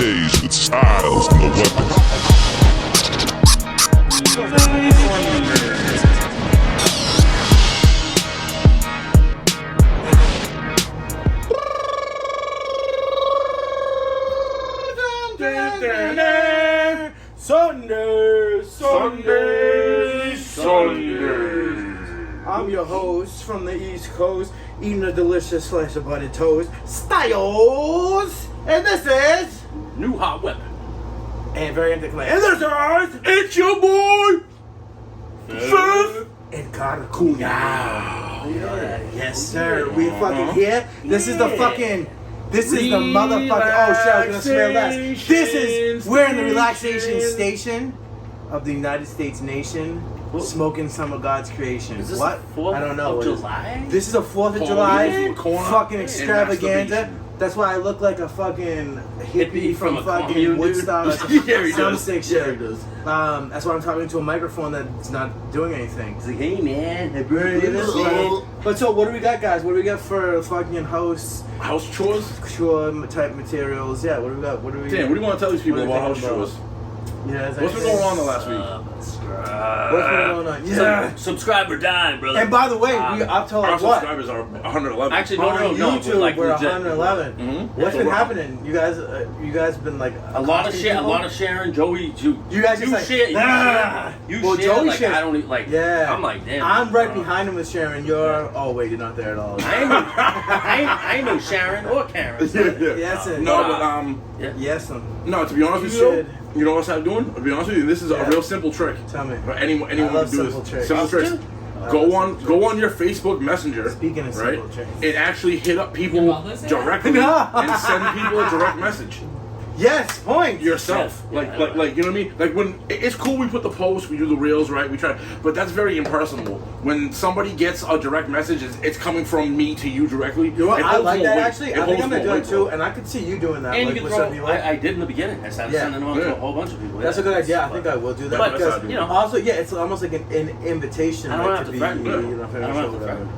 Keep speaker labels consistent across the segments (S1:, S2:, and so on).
S1: stage with styles, no weapons.
S2: Sunday. I'm your host from the East Coast, eating a delicious slice of buttered toast, Styles, and this is
S3: New Hot Weapon.
S2: and very anticlimactic. And this is
S3: It's your boy, Fifth.
S2: and Karakuna. Yes, sir. We fucking here. This is the fucking. This is the motherfucking. Oh shit! I was gonna smell that. This is we're in the relaxation station of the United States nation, smoking some of God's creation.
S3: Is this
S2: What?
S3: the 4th
S2: I don't know.
S3: of July?
S2: This is a 4th of
S3: Holy
S2: July
S3: corn
S2: fucking
S3: and
S2: extravaganza.
S3: masturbation.
S2: That's why I look like a fucking hippie
S3: Hippie
S2: from
S3: from a
S2: fucking
S3: commune, dude.
S2: Woodstock.
S3: Yeah, he
S2: Some
S3: does.
S2: sick
S3: Yeah,
S2: shit.
S3: he does.
S2: That's why I'm talking to a microphone that's not doing anything.
S3: He's like, hey man,
S2: But so, what do we got, guys? What do we got for fucking house
S3: chores?
S2: chore type materials? Yeah, what do we got? What do we?
S4: Damn, what do you want to tell these people
S2: What do you
S4: about
S2: think
S4: house
S2: about?
S4: chores?
S2: Yeah, is that
S4: What's been
S2: it?
S4: going on the last week?
S2: What's been going on? Yeah.
S3: Subscribe or die, brother.
S2: And by the way, we up to
S4: Our
S2: like what?
S4: subscribers are 111.
S3: Actually,
S2: On
S3: no,
S2: YouTube,
S3: but like
S2: we're
S3: legit.
S2: 111.
S4: Mhm.
S2: What's
S4: So
S2: been
S4: we're-
S2: happening? You guys been like
S3: A lot of
S2: accosting
S3: shit, a
S2: people?
S3: lot of sharing. Joey,
S2: You guys just like,
S3: share,
S2: nah.
S3: you
S2: Well,
S3: share,
S2: Joey
S3: like,
S2: shares-
S3: I don't need, like,
S2: Yeah.
S3: I'm like, damn.
S2: I'm right
S3: bro.
S2: behind him with Sharon. You're. Oh wait, you're not there at all.
S3: I ain't no Sharon or Karen.
S2: Yes, and
S4: No,
S3: Yeah.
S2: yes,
S4: no. To be honest with
S2: You
S4: you,
S2: should.
S4: you know what I'm doing? To be honest with you, this is
S2: Yeah.
S4: a real simple trick.
S2: Tell me.
S4: For anyone
S2: I
S4: can
S2: love
S4: do
S2: simple
S4: this.
S2: tricks.
S4: Simple tricks.
S2: I
S4: Go
S2: love
S4: on,
S2: simple
S4: go
S2: tricks.
S4: on your Facebook Messenger.
S2: Speaking of
S4: right?
S2: simple tricks.
S4: And actually hit up
S5: Your
S4: people
S5: mother's there?
S4: directly
S2: No.
S4: and send people a direct message.
S2: Yes, point.
S4: Yourself,
S3: Yeah.
S4: like you know what I mean. Like when it's cool, we put the posts, we do the reels, right? We try, but that's very impersonal. When somebody gets a direct message, it's coming from me to you directly.
S2: You know what?
S4: It
S2: I
S4: holds
S2: like
S4: more
S2: that
S4: weight.
S2: actually.
S4: It
S2: I think
S4: holds
S2: I'm gonna
S4: more
S2: do it
S4: weight,
S2: too,
S4: bro.
S2: and I could see you doing that.
S3: And
S2: like
S3: you can
S2: with
S3: throw.
S2: some people.
S3: I did in the beginning. I started
S2: Yeah.
S3: sending them out
S4: Yeah.
S3: to a whole bunch of people.
S2: That's a good idea. I think I will do that
S3: But,
S2: because
S3: you know.
S2: also, yeah, it's almost like an invitation
S3: I don't
S2: like,
S3: have
S2: to
S3: to
S2: be,
S3: threaten you.
S2: you know,
S3: I don't
S2: famous
S3: have
S2: or
S3: to
S2: whatever.
S3: threaten.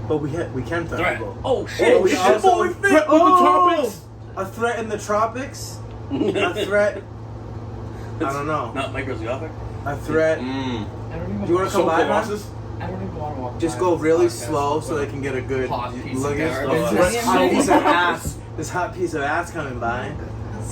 S2: But we can threaten
S3: Threat.
S2: people.
S3: Oh
S2: But
S3: shit!
S2: we
S3: Shit,
S2: also
S3: boy,
S4: Threat with the topics.
S2: a threat in the tropics. A threat. I don't know.
S3: Not microscopic.
S2: A threat.
S4: Mm.
S5: I don't even
S2: Do you want to
S4: So
S2: come by, man?
S4: Colossus?
S5: I don't even want to walk
S2: Just
S5: by
S2: go
S5: this
S2: really
S5: podcast
S2: slow
S5: with
S2: so they can get a good
S5: hot piece
S2: look
S5: of
S2: at
S5: carrot.
S2: this
S4: Threat
S2: hot
S4: so
S2: piece of
S4: much.
S2: ass. This hot piece of ass coming by.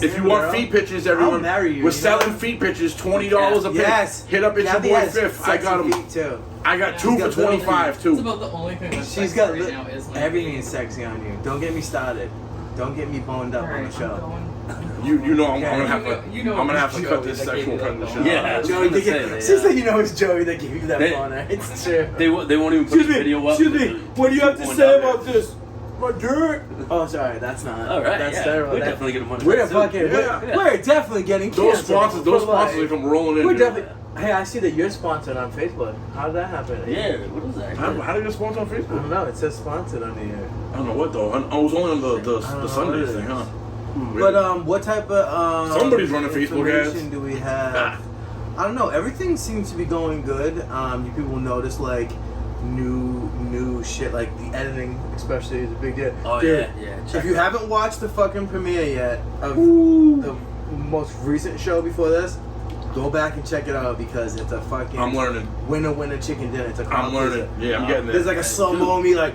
S4: If you want
S2: Girl,
S4: feet pictures,
S2: I'll
S4: everyone,
S2: marry you,
S4: we're
S2: you know
S4: selling
S2: that?
S4: feet pictures, $20 a piece.
S2: Yes.
S4: Hit up It's Your
S2: Kathy
S4: Boy
S2: has
S4: Fifth. I
S2: sexy
S4: got them.
S2: feet too.
S4: I got
S2: She's
S4: two
S2: got
S4: for
S2: little
S4: 25
S5: It's
S4: too.
S5: about the only thing that's
S2: She's
S5: sexy
S2: got
S5: right now is my
S2: everything
S5: feet.
S2: is sexy on you. Don't get me started. Don't get me boned up on
S5: Alright,
S2: the show.
S5: I'm going.
S4: You know I'm
S2: Yeah.
S4: gonna have to
S5: You know
S4: I'm gonna have to
S5: Joey
S4: cut this
S5: that
S4: sexual
S5: gave you
S4: cut in the
S5: that
S4: show.
S3: Yeah. I was
S2: Joey,
S3: gonna
S2: they
S3: say,
S2: she said you know it's Joey that gave you that
S3: They-
S2: phone. It's true.
S3: They won't even put
S2: Excuse
S3: the
S2: me.
S3: video up.
S2: Excuse me. What do you have to
S3: Going
S2: say
S3: down
S2: about
S3: there.
S2: this? My dirt. Oh, sorry. That's not.
S3: All right,
S2: That's
S3: yeah.
S2: terrible.
S3: We're
S2: That-
S3: definitely getting money.
S2: We're
S3: for that,
S2: fucking.
S3: too.
S4: Yeah.
S2: We're definitely getting
S4: Those
S2: canceled.
S4: sponsors
S2: For life.
S4: they come rolling in.
S2: We're
S4: dude.
S2: definitely. Hey, I see that you're sponsored on Facebook. How did that happen?
S3: Yeah, what is that?
S4: How did you sponsor on
S2: I
S4: Facebook?
S2: don't know. It says sponsored on the air.
S4: I don't know what though. I was only on
S2: I don't
S4: the
S2: know
S4: Sunday
S2: what it
S4: thing,
S2: is.
S4: huh?
S2: But what type of
S4: Somebody's running Facebook ads.
S2: information do we have?
S4: Ah.
S2: I don't know. Everything seems to be going good. You people notice like new shit, like the editing, especially is a big deal.
S3: Oh
S2: Dude,
S3: yeah.
S2: If you haven't watched the fucking premiere yet of the most recent show before this, go back and check it out because it's a fucking
S4: I'm learning.
S2: winner chicken dinner. It's a
S4: I'm learning. Yeah, I'm getting
S2: There's
S4: there.
S2: like a slow mo me like.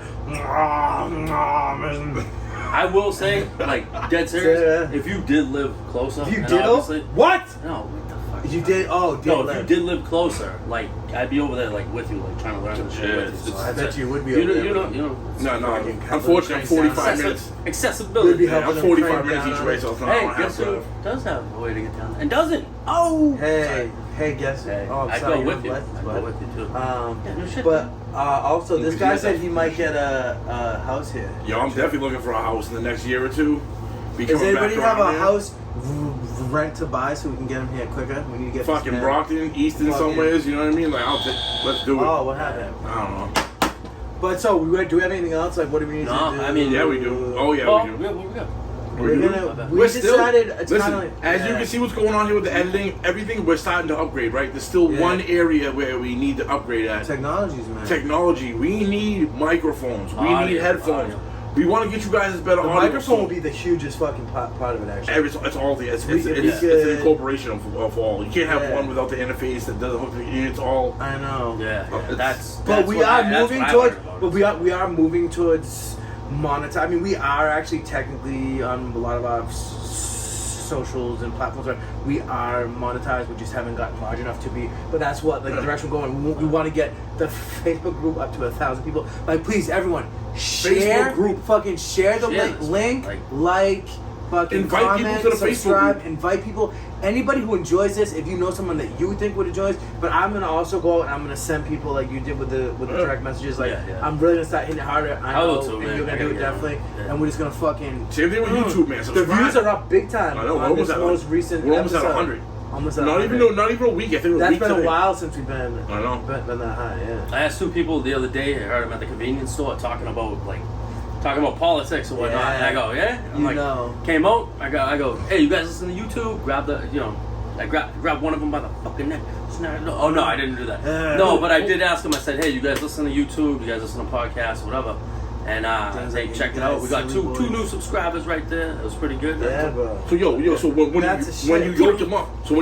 S3: I will say, like, dead serious.
S2: Yeah.
S3: If you did live closer,
S2: You
S3: and
S2: did?
S3: obviously-
S2: What?
S3: No, what the fuck?
S2: You did? Oh, did
S3: No, if
S2: live.
S3: you did live closer, like, I'd be over there, like, with you, like, trying to learn the shit
S4: Yeah,
S3: with you.
S4: it's-
S2: I bet you would be
S3: You
S2: over
S3: know,
S2: there.
S3: you know.
S4: No.
S2: Fucking
S4: Unfortunately, I'm 45 minutes.
S2: We'd be
S3: Accessibility.
S2: helping
S4: I'm
S2: them
S4: 45
S2: crank
S4: minutes
S2: down
S4: each
S2: on
S4: way,
S2: it.
S4: so it's an hour
S3: Hey,
S4: and a half
S3: guess who
S4: drive.
S3: does have a way to get down? And doesn't? Oh!
S2: Hey, guess who?
S3: Hey,
S2: Oh, I'm
S3: I
S2: sorry,
S3: go
S2: you're
S3: with you.
S2: blessed,
S3: I
S2: bud.
S3: go with you, too. Yeah, no shit.
S2: But also, this
S4: Because
S2: guy
S4: you
S2: said
S4: guys
S2: he might get a house here.
S4: Yo, I'm definitely looking for a house in the next year or two. Be
S2: Does
S4: coming back
S2: anybody have a
S4: around here.
S2: house rent to buy so we can get him here quicker? We need to get
S4: Fucking
S2: this man.
S4: Brockton, Easton,
S2: Fucking-
S4: somewheres, you know what I mean? Like, let's do it.
S2: Oh, what happened?
S4: I don't know.
S2: But so, do we have anything else? Like, what do we need
S3: No,
S2: to do?
S3: I mean,
S4: Yeah, we do. Oh, yeah,
S3: Oh,
S4: we do.
S3: yeah, what we got?
S2: We're
S4: do?
S2: gonna. We
S4: We're still-
S2: decided it's
S4: Listen,
S2: kind of
S4: as you can see what's going on here with the editing, everything, we're starting to upgrade, right? There's still
S2: Yeah.
S4: one area where we need to upgrade at.
S2: technologies, man.
S4: Technology. We need microphones. We
S3: Audio,
S4: need headphones.
S3: audio.
S4: We want to get you guys better
S2: The
S4: audio.
S2: microphone will be the hugest fucking part of it, actually.
S4: It's all the it's
S2: We-
S4: it's an incorporation of all. You can't have
S2: Yeah.
S4: one without the interface that doesn't hook. It's all.
S2: I know.
S3: Yeah,
S4: It's-
S3: that's.
S2: But we are moving towards.
S3: But
S2: But we are moving towards monetize. I mean, we are actually technically on a lot of our socials and platforms. We are monetized. We just haven't gotten large enough to be. But that's what the direction we're going. We want to get the Facebook group up to 1,000 people. Like, please, everyone, share
S4: Facebook group.
S2: Fucking share the
S3: Share
S2: link.
S3: this.
S2: Link, like, fucking
S4: Invite people
S2: comment,
S4: to the Facebook
S2: subscribe,
S4: group.
S2: invite people. Anybody who enjoys this, if you know someone that you think would enjoy this, but I'm gonna also go and I'm gonna send people like you did with the direct messages. Like,
S3: Yeah.
S2: I'm really gonna start hitting it harder. I
S3: I will
S2: know,
S3: too,
S2: and
S3: man.
S2: you're gonna
S3: I
S2: do it
S3: gotta get on
S2: definitely.
S3: it. Yeah.
S2: And we're just gonna fucking.
S4: Same thing with YouTube, man.
S2: The
S4: Subscribe.
S2: views are up big time.
S4: I know, we're
S2: on
S4: almost
S2: this
S4: at
S2: most recent.
S4: We're almost at
S2: episode.
S4: 100.
S2: Almost at
S4: Not
S2: 100.
S4: even not even a week. I think it was a
S2: That's
S4: week
S2: been
S4: today.
S2: a while since we've been.
S4: I know.
S2: Been that high, yeah.
S3: I asked two people the other day. I heard them at the convenience store talking about politics or whatnot.
S2: Yeah.
S3: And I go, yeah. I'm
S2: You
S3: like,
S2: know.
S3: came out. I go, hey, you guys listen to YouTube? Grab the, I grab one of them by the fucking neck. Oh no, I didn't do that. No, but I did ask them. I said, hey, you guys listen to YouTube? You guys listen to podcasts, whatever? And they checked it out. We got two new subscribers right there. It was pretty good.
S2: Yeah, bro.
S4: So so when
S2: That's a
S4: you
S2: shit.
S4: yoked him up, in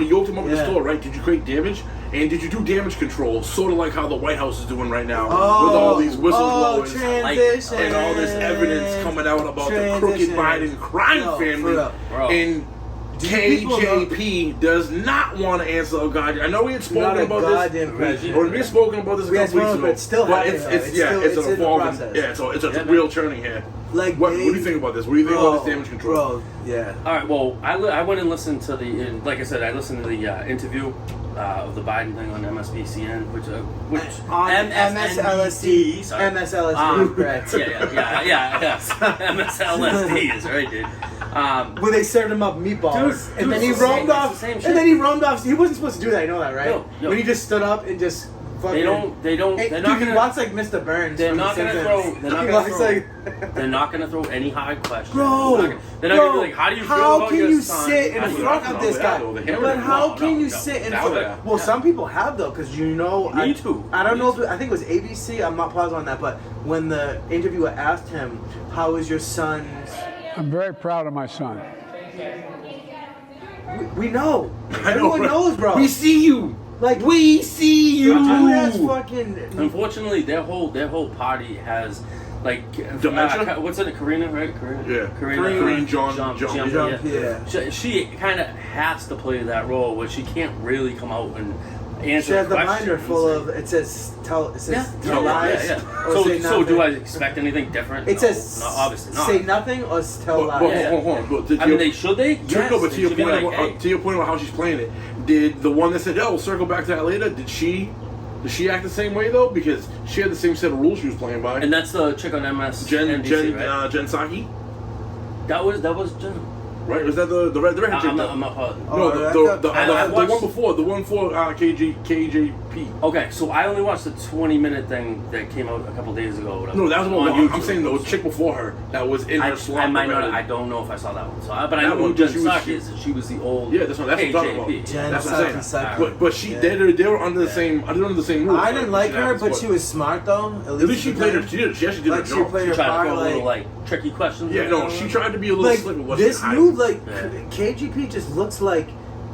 S4: the
S2: Yeah.
S4: store, right? Did you create damage? And did you do damage control, sort of like how the White House is doing right now, with all these whistleblowers
S2: transition.
S4: and all this evidence coming out about the crooked Biden crime
S2: Yo,
S4: family?
S2: for real.
S3: Bro.
S4: And
S2: people know-
S4: KJP does not want to answer a goddamn. I know we had
S2: Not
S4: spoken
S2: a
S4: about
S2: goddamn
S4: this.
S2: question.
S4: Or we had spoken about this a
S2: We had
S4: couple weeks
S2: spoken,
S4: ago.
S2: but it's still happening, though.
S4: It's
S2: It's
S4: yeah,
S2: still-
S4: it's
S2: it's
S4: an
S2: in the
S4: evolving.
S2: process.
S4: Yeah, so it's a
S3: Yeah,
S4: real churning here.
S2: Like,
S4: What do you think about this? What do you think about this damage control?
S2: Bro, yeah.
S3: All right. Well, I went and listened to like I said, I listened to the interview of the Biden thing on MSBCN, which
S2: On
S3: MSLSD. Sorry.
S2: MSLSD, correct.
S3: Yeah. MSLSD is right, dude.
S2: When they served him up meatballs,
S3: Dude,
S2: and then he
S3: it's the
S2: roamed
S3: same-
S2: off.
S3: it's the same
S2: And
S3: shit.
S2: then he roamed off. He wasn't supposed to do that. You know that, right?
S3: No.
S2: When he just stood up and just fucking.
S3: They don't.
S2: Hey,
S3: They're
S2: dude,
S3: not
S2: he
S3: gonna.
S2: walks like Mr. Burns.
S3: They're
S2: from
S3: not
S2: The
S3: gonna
S2: Simpsons.
S3: throw. They're not
S2: He
S3: gonna
S2: walks
S3: throw.
S2: like.
S3: They're not gonna throw any hard questions.
S2: Bro,
S3: they're not gonna be like, how do you feel about
S2: can
S3: your
S2: you
S3: son?
S2: sit
S3: How
S2: in
S3: do you
S2: front
S3: feel
S2: of
S3: about
S2: this
S3: that?
S2: guy?
S4: though, they
S2: But
S4: have
S2: how
S3: No,
S2: can you
S3: no,
S2: sit in
S4: that
S2: front?
S4: would-
S2: Well,
S3: yeah.
S2: some people have though, because
S3: Me too.
S2: I don't know if
S3: Me
S2: I think it was ABC. I'm not positive on that, but when the interviewer asked him, "How is your son's?"
S6: I'm very proud of my son.
S2: We know.
S4: I know,
S2: Everyone
S4: right?
S2: knows, bro.
S4: We see you.
S2: Like
S4: We see you.
S2: dude has fucking.
S3: Unfortunately, their whole party has like
S4: Dementia?
S3: what's it? Karina, right? Karina.
S4: Yeah.
S3: Karina.
S4: Karine Jean-
S2: yeah.
S3: She kind of has to play that role where she can't really come out and answer.
S2: She has the
S3: questions.
S2: binder full of. It says tell. It says tell lies.
S3: Yeah.
S2: Or say
S3: So do I
S2: nothing.
S3: expect anything different?
S2: It
S3: No,
S2: says
S3: no, obviously not.
S2: say nothing or tell
S4: But,
S2: lies.
S3: Yeah.
S4: hold on. But
S3: I mean, they should they? Yes,
S4: no, but
S3: they
S4: to your
S3: should be
S4: point,
S3: like, hey.
S4: to your point about how she's playing it, did the one that said, "Oh, we'll circle back to that later"? Did she act the same way though? Because she had the same set of rules she was playing by.
S3: And that's the chick on MS.
S4: Jen
S3: right?
S4: Jen Psaki,
S3: That was Jen.
S4: right? Was that the red chick?
S3: I'm
S4: though?
S3: not positive.
S4: No,
S2: Oh,
S4: the
S3: I
S4: one
S3: watched-
S4: before, the one for KJP.
S3: Okay, so I only watched the 20-minute thing that came out a couple days ago. Whatever,
S4: No, that was
S3: on
S4: one. I'm
S3: YouTube.
S4: saying the chick before her that was in her slot.
S3: I might not.
S4: already.
S3: I don't know if I saw that one. So, but I
S4: That
S3: know who
S4: one,
S3: Jen
S4: she was-
S3: Psaki is. And she was the old.
S4: Yeah, that's what I'm talking about.
S3: KJP.
S2: Jen
S4: That's what I'm
S2: Psaki,
S4: saying.
S2: Psaki.
S4: But she
S2: Yeah.
S4: they were under the same rules.
S2: I didn't like
S4: She
S2: her,
S4: happens,
S2: but she was smart though.
S4: At least she played her. She actually did her
S2: Like she
S4: job.
S2: played
S3: She
S2: her
S3: tried to
S2: part
S3: throw a little
S2: like.
S3: tricky questions.
S4: Yeah,
S3: in
S4: no,
S3: there.
S4: she tried to be a little
S2: Like
S4: slick with what
S2: this
S4: she had.
S2: new like
S3: Yeah.
S2: KGP just looks like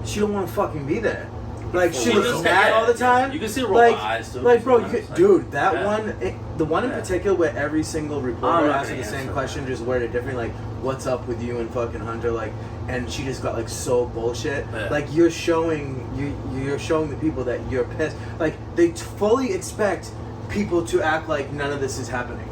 S2: she don't want to fucking be there. Like she
S3: She
S2: looks
S3: just-
S2: mad
S3: yeah,
S2: all the time.
S3: you can see her roll
S2: like,
S3: her eyes, too.
S2: Like bro, you
S3: Sometimes,
S2: could,
S3: like-
S2: dude, that
S3: Yeah.
S2: one, the one in
S3: Yeah.
S2: particular where every single
S3: I'm
S2: reporter
S3: not
S2: asked her
S3: gonna
S2: the same
S3: answer.
S2: question, just worded differently. Like, what's up with you and fucking Hunter? Like, and she just got like so bullshit.
S3: Yeah.
S2: Like you're showing the people that you're pissed. Like they fully expect people to act like none of this is happening.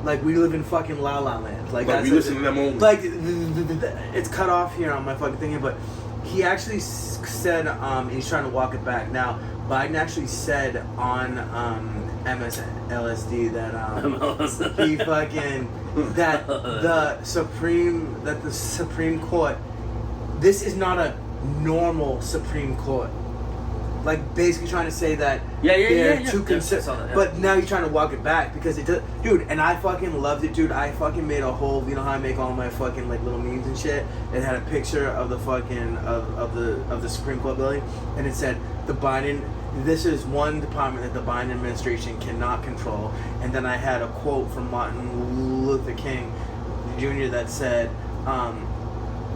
S2: Like we live in fucking La La Land. Like
S4: But
S2: that's
S4: we listen to them only.
S2: Like it's cut off here on my fucking thing here, but he actually said he's trying to walk it back. Now Biden actually said on MSLSD that he fucking that the Supreme Court. This is not a normal Supreme Court. Like basically trying to say that they're too
S3: Yeah, I
S2: conservative.
S3: saw that, yeah.
S2: But now you're trying to walk it back because it does, dude. And I fucking loved it, dude. I fucking made a whole, you know how I make all my fucking like little memes and shit. It had a picture of the fucking of the Supreme Court building, and it said the Biden. This is one department that the Biden administration cannot control. And then I had a quote from Martin Luther King Jr. that said,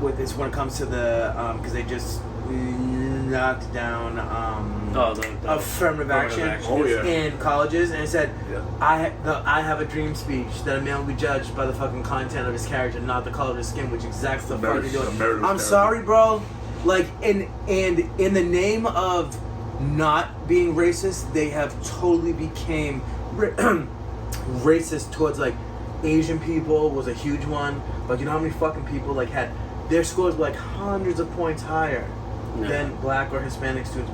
S2: with this when it comes to the because they just knocked down
S3: the
S2: affirmative action
S4: Oh, yeah.
S2: in colleges, and it said,
S4: Yeah.
S2: I have a dream speech that a man will be judged by the fucking content of his character, not the color of his skin, which exacts the fuck
S4: Merit-
S2: you're doing.
S4: merit of his
S2: I'm
S4: character.
S2: sorry, bro. Like, and in the name of not being racist, they have totally became racist towards like Asian people was a huge one. Like, you know how many fucking people like had their scores were like hundreds of points higher
S3: Yeah.
S2: than black or Hispanic students.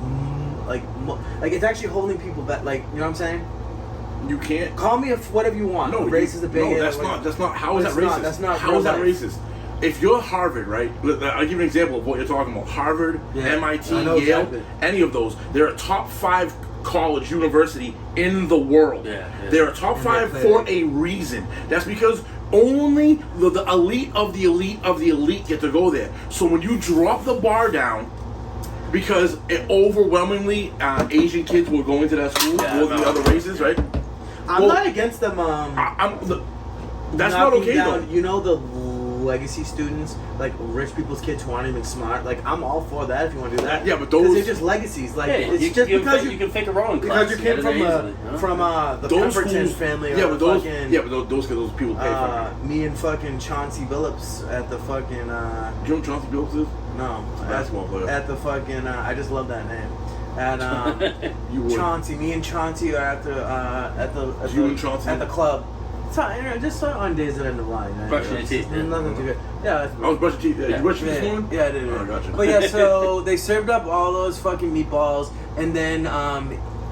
S2: Like it's actually holding people back. Like, you know what I'm saying?
S4: You can't.
S2: Call me whatever you want.
S4: No,
S2: racist, a bigot.
S4: No, that's
S2: whatever.
S4: not. That's not. How is that
S2: It's
S4: racist?
S2: not, that's not
S4: How
S2: real
S4: is that
S2: life.
S4: racist? If you're Harvard, right? I'll give you an example of what you're talking about. Harvard,
S2: Yeah,
S4: MIT,
S2: I know
S4: Yale,
S2: exactly.
S4: any of those. They're a top 5 college university in the world.
S3: Yeah.
S4: They're a top
S2: And
S4: 5
S2: they
S4: for
S2: play.
S4: a reason. That's because only the elite of the elite of the elite get to go there. So when you drop the bar down, because overwhelmingly Asian kids will go into that school
S3: Yeah,
S4: more than the
S3: no.
S4: other races, right?
S2: I'm
S4: Well,
S2: not against them.
S4: That's not
S2: knocking
S4: okay
S2: down,
S4: though.
S2: You know the legacy students, like rich people's kids who aren't even smart. Like, I'm all for that if you want to do that.
S4: Yeah, but
S2: 'Cause
S4: those-
S2: they're just legacies. Like,
S3: Yeah,
S2: it's
S3: you,
S2: just
S3: you,
S2: because
S3: you can fake a rolling
S2: because
S3: class.
S2: you
S3: to
S2: came
S3: get
S2: from
S3: in there easily, huh?
S2: the
S4: Those
S2: Pemberton
S4: schools,
S2: family.
S4: yeah,
S2: or
S4: but those,
S2: fucking,
S4: yeah, but those people pay for it.
S2: me and fucking Chauncey Billups at the fucking
S4: Do you know what Chauncey Billups is?
S2: no
S4: a basketball player.
S2: at the fucking I just love that name. And
S4: You would.
S2: Chauncey, me and Chauncey are at the
S4: You and Chauncey?
S2: at the club. So, you know, just on days that end of line.
S3: Brushing your teeth, yeah.
S2: Nothing too good. Yeah, that's
S4: I was brushing teeth.
S3: Yeah.
S4: You brushing
S2: yeah,
S4: teeth this morning?
S2: yeah, I did.
S4: Oh, I gotcha.
S2: But yeah, so they served up all those fucking meatballs, and then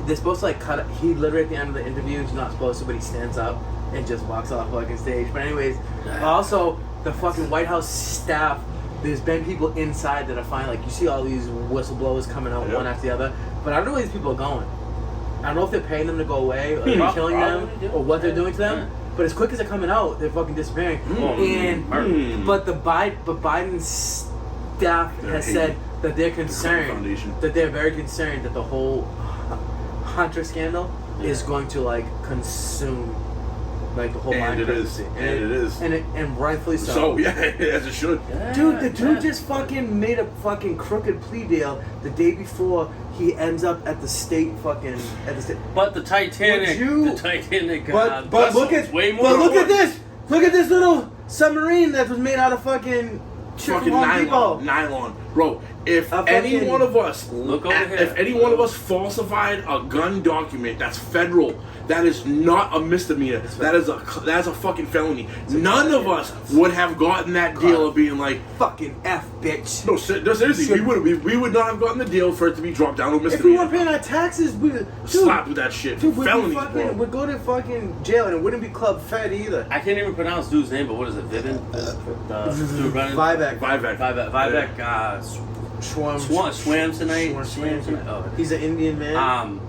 S2: they're supposed to like cut it. He literally at the end of the interview, he's not supposed to, but he stands up and just walks off fucking stage. But anyways, also the fucking White House staff. There's been people inside that are fine. Like, you see all these whistleblowers coming out
S4: Yeah.
S2: one after the other, but I don't know where these people are going. I don't know if they're paying them to go away, or they're killing them,
S3: Probably do.
S2: or what they're doing to them.
S3: Yeah.
S2: But as quick as they're coming out, they're fucking disappearing.
S3: Mm.
S2: But Biden's staff
S4: They're
S2: has
S4: hating.
S2: said that they're
S4: Clinton
S2: concerned,
S4: Foundation.
S2: that they're very concerned that the whole Hunter scandal is going to like consume like the whole
S4: And
S2: Biden
S4: it is.
S2: presidency.
S4: And it is.
S2: and rightfully so.
S4: So yeah, as it should.
S2: Dude, the dude just fucking made a fucking crooked plea deal the day before he ends up at the state fucking at the state.
S3: But the Titanic,
S2: Would you-
S3: the Titanic.
S2: But look at
S3: way more.
S2: but look at
S3: important.
S2: this. Look at this little submarine that was made out of fucking shit
S4: Fucking
S2: from Home Depot.
S4: nylon, bro. If
S2: A
S4: any
S2: fucking-
S4: one of us,
S3: Look over here.
S4: if any one of us falsified a gun document that's federal, that is not a misdemeanor. That is a fucking felony. None of us would have gotten that deal of being like,
S2: Fucking F, bitch.
S4: no, seriously, we would not have gotten the deal for it to be dropped down to
S2: If we
S4: misdemeanor.
S2: weren't paying our taxes, we dude,
S4: Slapped with that shit.
S2: dude, we'd
S4: Felonies,
S2: be fucking,
S4: bro.
S2: we'd go to fucking jail and it wouldn't be Club Fed either.
S3: I can't even pronounce dude's name, but what is it? Vivin? Dude running.
S2: Vivek.
S4: Vivek.
S3: Swam tonight.
S2: Swam
S3: Swam tonight. Oh.
S2: He's an Indian man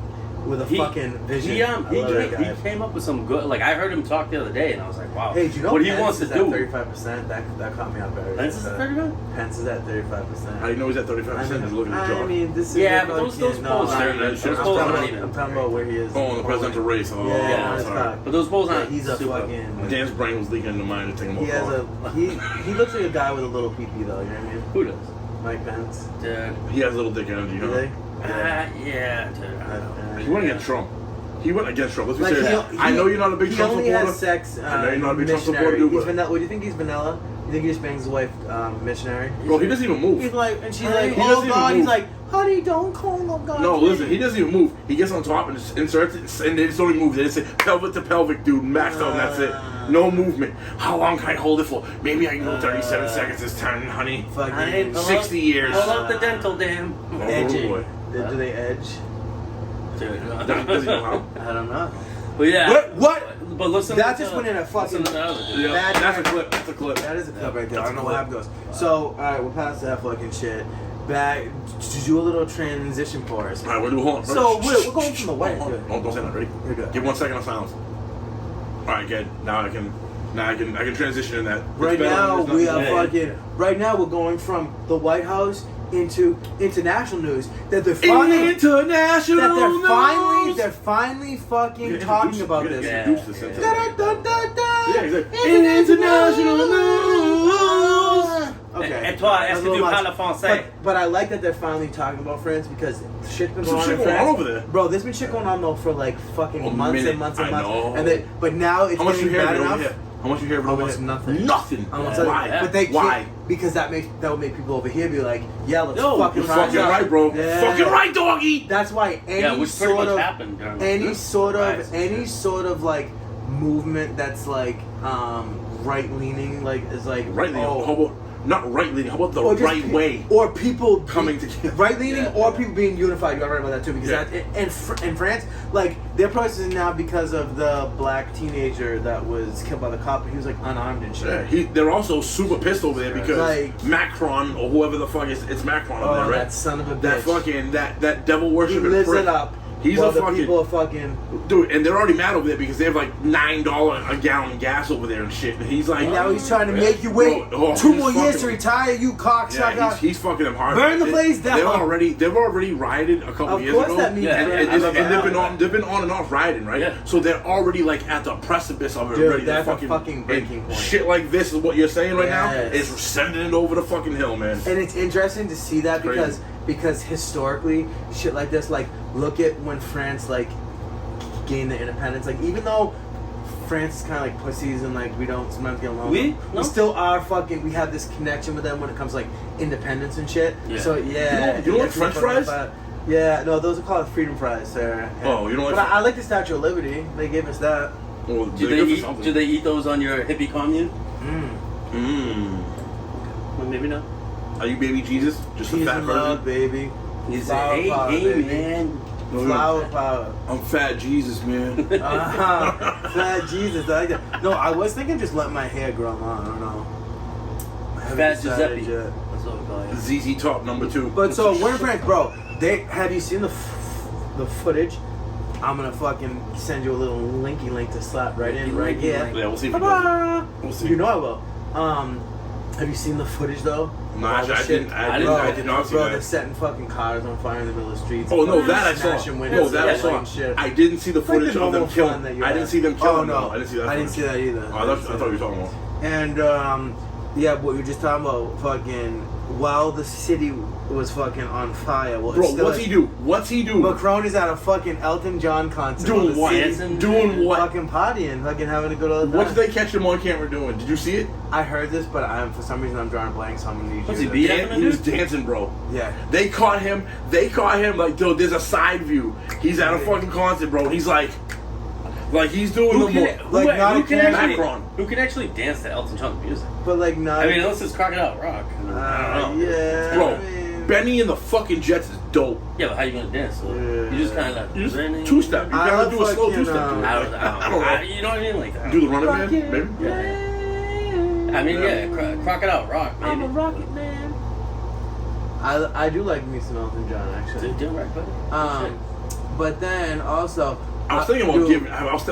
S2: with a fucking vision.
S3: He,
S2: I love that guy.
S3: he came up with some good. Like, I heard him talk the other day, and I was like, wow.
S2: Hey, do you know
S3: what
S2: Pence
S3: he wants to
S2: is
S3: do?
S2: at 35%? That caught me off very.
S3: Pence is at 35?
S2: Pence is at 35%.
S4: How do you know he's at 35%? Just looking at the
S2: I
S4: chart.
S2: mean, this is
S3: Yeah,
S2: a
S3: but those
S2: fucking-
S3: polls
S2: no,
S3: are-
S2: I'm
S3: those
S2: talking
S3: polls
S2: about-
S3: aren't even-
S2: I'm talking about where he is.
S4: Oh, in the presidential race. Oh,
S2: Yeah,
S3: Yeah,
S2: it's
S4: sorry.
S2: not.
S3: But those polls
S2: Yeah,
S3: aren't
S2: he's a
S3: super.
S2: fucking.
S4: Dan's brain was leaking into mine to take him
S2: He has
S4: off.
S2: a he looks like a guy with a little pee-pee though. You know what I mean?
S3: Who does?
S2: Mike Pence.
S3: Dude.
S4: He has a little dick energy,
S2: Do
S4: huh?
S2: they?
S3: Yeah, dude. I don't know.
S4: He went against Trump. He went against Trump. Let's be
S2: Like,
S4: serious.
S2: he-
S4: I know you're not a big
S2: he
S4: Trump
S2: only
S4: supporter.
S2: has sex.
S4: I know you're not a big Trump supporter,
S2: missionary.
S4: dude,
S2: He's
S4: but-
S2: vanilla. What do you think he's vanilla? You think he just bangs his wife missionary?
S4: Bro, he doesn't even move.
S2: He's like, and she's
S4: He
S2: like,
S4: doesn't
S2: oh
S4: even
S2: God.
S4: move.
S2: He's like, honey, don't call him God.
S4: No, listen, he doesn't even move. He gets on top and just inserts it, and they just don't even move. They just say pelvic to pelvic, dude, maxed out, and that's it. No movement. How long can I hold it for? Maybe I can go 37 seconds this time, honey.
S2: Fucking
S4: 60 years.
S3: Pull up the dental dam.
S4: Oh,
S2: edging.
S4: boy.
S2: Do they edge?
S3: Dude.
S4: Does he know how?
S2: I don't know.
S3: But yeah.
S2: What?
S3: But listen.
S2: That
S3: to-
S2: just went in a fucking-
S3: listen to the other dude.
S4: Yeah,
S2: Bad
S4: that's a
S2: guy.
S4: clip. That's a clip.
S2: That is a clip right there. I
S4: That's
S2: don't know
S4: a
S2: what
S4: clip.
S2: happened goes. So, alright, we're past that fucking shit. Back to do a little transition for us.
S4: All right, we're doing hold on.
S2: So, we're going from the way.
S4: Hold on. Don't say that. Ready?
S2: You're good.
S4: Give 1 second of silence. All right, good. Now I can transition in that. It's
S2: Right
S4: better
S2: now,
S4: when there's
S2: we
S4: nothing.
S2: are fucking. Right now, we're going from the White House into international news that they're finally.
S4: International
S2: That they're
S4: news.
S2: finally fucking
S4: You're
S2: talking
S4: introduce-
S2: about
S4: you're
S2: this.
S4: introduce this into
S2: Da-da-da-da-da.
S4: Yeah, he's like, international news.
S2: Okay.
S3: Et toi,
S2: That's
S3: est-ce
S2: a
S3: que
S2: little
S3: tu
S2: much.
S3: parles français?
S2: But I like that they're finally talking about France because shit's been
S4: Some
S2: going on
S4: shit
S2: in
S4: going
S2: France.
S4: on over there.
S2: Bro, there's been shit going on though for like fucking
S4: A
S2: months
S4: minute.
S2: and months and
S4: I
S2: months.
S4: know.
S2: And then, but now it's
S4: How much you
S2: getting
S4: hear
S2: bad
S4: of it over
S2: enough.
S4: here? How much you hear of it over
S2: Almost
S4: here?
S2: nothing.
S4: Nothing.
S2: I'm gonna
S3: Yeah.
S2: tell you,
S4: Why?
S2: but they
S4: Why?
S2: can't because that would make people over here be like, yeah, let's
S3: Yo,
S2: fucking
S4: You're
S2: rise
S4: fucking
S2: up.
S4: right, bro.
S2: Yeah.
S4: Fucking right, doggy.
S2: That's why any
S3: Yeah, which pretty
S2: sort
S3: much
S2: of
S3: happened during
S2: any
S3: this
S2: sort
S3: rise
S2: of
S3: and
S2: any
S3: shit.
S2: sort of like movement that's like right leaning, like is like
S4: Right leaning.
S2: oh,
S4: How about not right leaning? How about the
S2: or just
S4: right
S2: pe-
S4: way?
S2: or people
S4: Coming together.
S2: right leaning,
S3: Yeah.
S2: or people being unified. You got right about that too, because
S4: Yeah.
S2: that in France, like they're protesting now because of the black teenager that was killed by the cop. He was like unarmed and shit.
S4: Yeah, they're also super pissed over there because
S2: Like-
S4: Macron or whoever the fuck it's Macron over
S2: Oh,
S4: there, right?
S2: that son of a bitch.
S4: That fucking that devil
S2: He
S4: worshiping
S2: lives
S4: prick.
S2: it up.
S4: He's
S2: while
S4: a
S2: the
S4: fucking
S2: people are fucking.
S4: dude, and they're already mad over there because they have like $9 a gallon gas over there and shit. And he's like,
S2: And now he's trying to make you wait
S4: Bro, oh,
S2: 2
S4: he's
S2: more years to
S4: fucking-
S2: retire, you cocksucker.
S4: yeah, he's fucking them hard.
S2: Burn the place down.
S4: They've already rioted a couple
S2: Of
S4: years
S2: course
S4: ago.
S2: that means
S3: Yeah,
S2: burn.
S4: And,
S2: I love
S4: and
S2: that.
S4: they've been on and off rioting, right?
S3: Yeah.
S4: So they're already like at the precipice of it.
S2: Dude,
S4: ready
S2: that's
S4: to
S2: a fucking breaking
S4: and
S2: point.
S4: Shit like this is what you're saying right now.
S2: Yes.
S4: Is sending it over the fucking hill, man.
S2: And it's interesting to see that
S4: Crazy.
S2: because historically shit like this, like look at when France like gained their independence. Like even though France is kind of like pussies and like we don't sometimes get along,
S3: We?
S2: we
S3: No?
S2: still are fucking. We have this connection with them when it comes to like independence and shit.
S3: Yeah.
S2: So yeah,
S4: You know what French fries?
S2: Yeah, no, those are called freedom fries, sir.
S4: Oh, you don't like
S2: But
S4: French-
S2: I like the Statue of Liberty. They gave us that.
S4: Well,
S3: Do
S4: they're
S3: they
S4: good for
S3: eat?
S4: something.
S3: Do they eat those on your hippie commune?
S4: Mm.
S3: Well, maybe not.
S4: Are you baby Jesus? Just a
S2: Peace
S4: fat
S2: and love,
S4: version?
S2: baby.
S3: He's
S2: Flower
S3: hey,
S2: power,
S3: hey,
S2: baby.
S3: man.
S2: Flower power.
S4: I'm fat Jesus, man.
S2: Fat Jesus, I like that. No, I was thinking just let my hair grow long. I don't know. I haven't
S3: Fat
S2: decided
S3: Giuseppe.
S2: yet.
S3: That's what we call it.
S4: ZZ Top number 2.
S2: But so we're in France, bro. Have you seen the footage? I'm gonna fucking send you a little linky link to slap right in right here.
S4: Yeah, we'll see if he does
S2: Ta-da!
S4: it. We'll see.
S2: You know I will. Have you seen the footage though?
S4: No,
S2: Of all the
S4: I
S2: shit?
S4: didn't. I did not see
S2: Bro,
S4: that.
S2: they're setting fucking cars on fire in the middle of the streets.
S4: Oh no, that I saw.
S2: Smashing windows,
S4: No, that I
S2: lighting
S4: saw.
S2: shit.
S4: I didn't see the
S2: It's like
S4: footage of them
S2: normal
S4: killing.
S2: fun that you
S4: I
S2: have.
S4: didn't see them killing.
S2: Oh no,
S4: I didn't see that.
S2: I didn't see that either.
S4: Oh, I thought you were talking about.
S2: And yeah, what we were just talking about, fucking, while the city was fucking on fire. Well,
S4: Bro,
S2: it's still
S4: what's he do? What's he do?
S2: Macron is at a fucking Elton John concert.
S4: Doing
S2: while the
S4: what?
S2: city's
S3: Dancing?
S4: Doing what?
S2: Fucking partying, fucking having a good old
S4: What
S2: time.
S4: did they catch him on camera doing? Did you see it?
S2: I heard this, but for some reason I'm drawing a blank, so I'm gonna need
S3: What's
S2: you
S3: he,
S2: to-
S3: BF?
S4: He was dancing, bro.
S2: Yeah.
S4: They caught him like, dude, there's a side view. He's at a fucking concert, bro. He's like he's doing
S3: Who
S4: the
S3: can,
S4: more.
S2: Like, not
S3: who can
S2: a
S3: actually
S4: Macron.
S3: who can actually dance to Elton John's music?
S2: But like not.
S3: I mean, unless it's Crocodile Rock. I don't know.
S2: Yeah.
S4: Bro,
S2: I mean,
S4: Benny and the fucking Jets is dope.
S3: Yeah, but how you gonna dance? So
S2: Yeah.
S3: You just kind of
S4: You just two-step. You
S2: I
S4: gotta
S2: love
S4: do a slow
S2: fucking,
S4: two-step. to it.
S3: I don't know. You know what I mean? Like that.
S4: Do the running man,
S2: Rocket
S4: maybe?
S2: Man.
S3: I mean, yeah, Crocodile Rock, maybe.
S2: I'm a rocket man. I do like me some Elton John actually.
S3: Do it right, buddy.
S2: But then also
S4: I was thinking about
S2: dude,
S4: giving. I was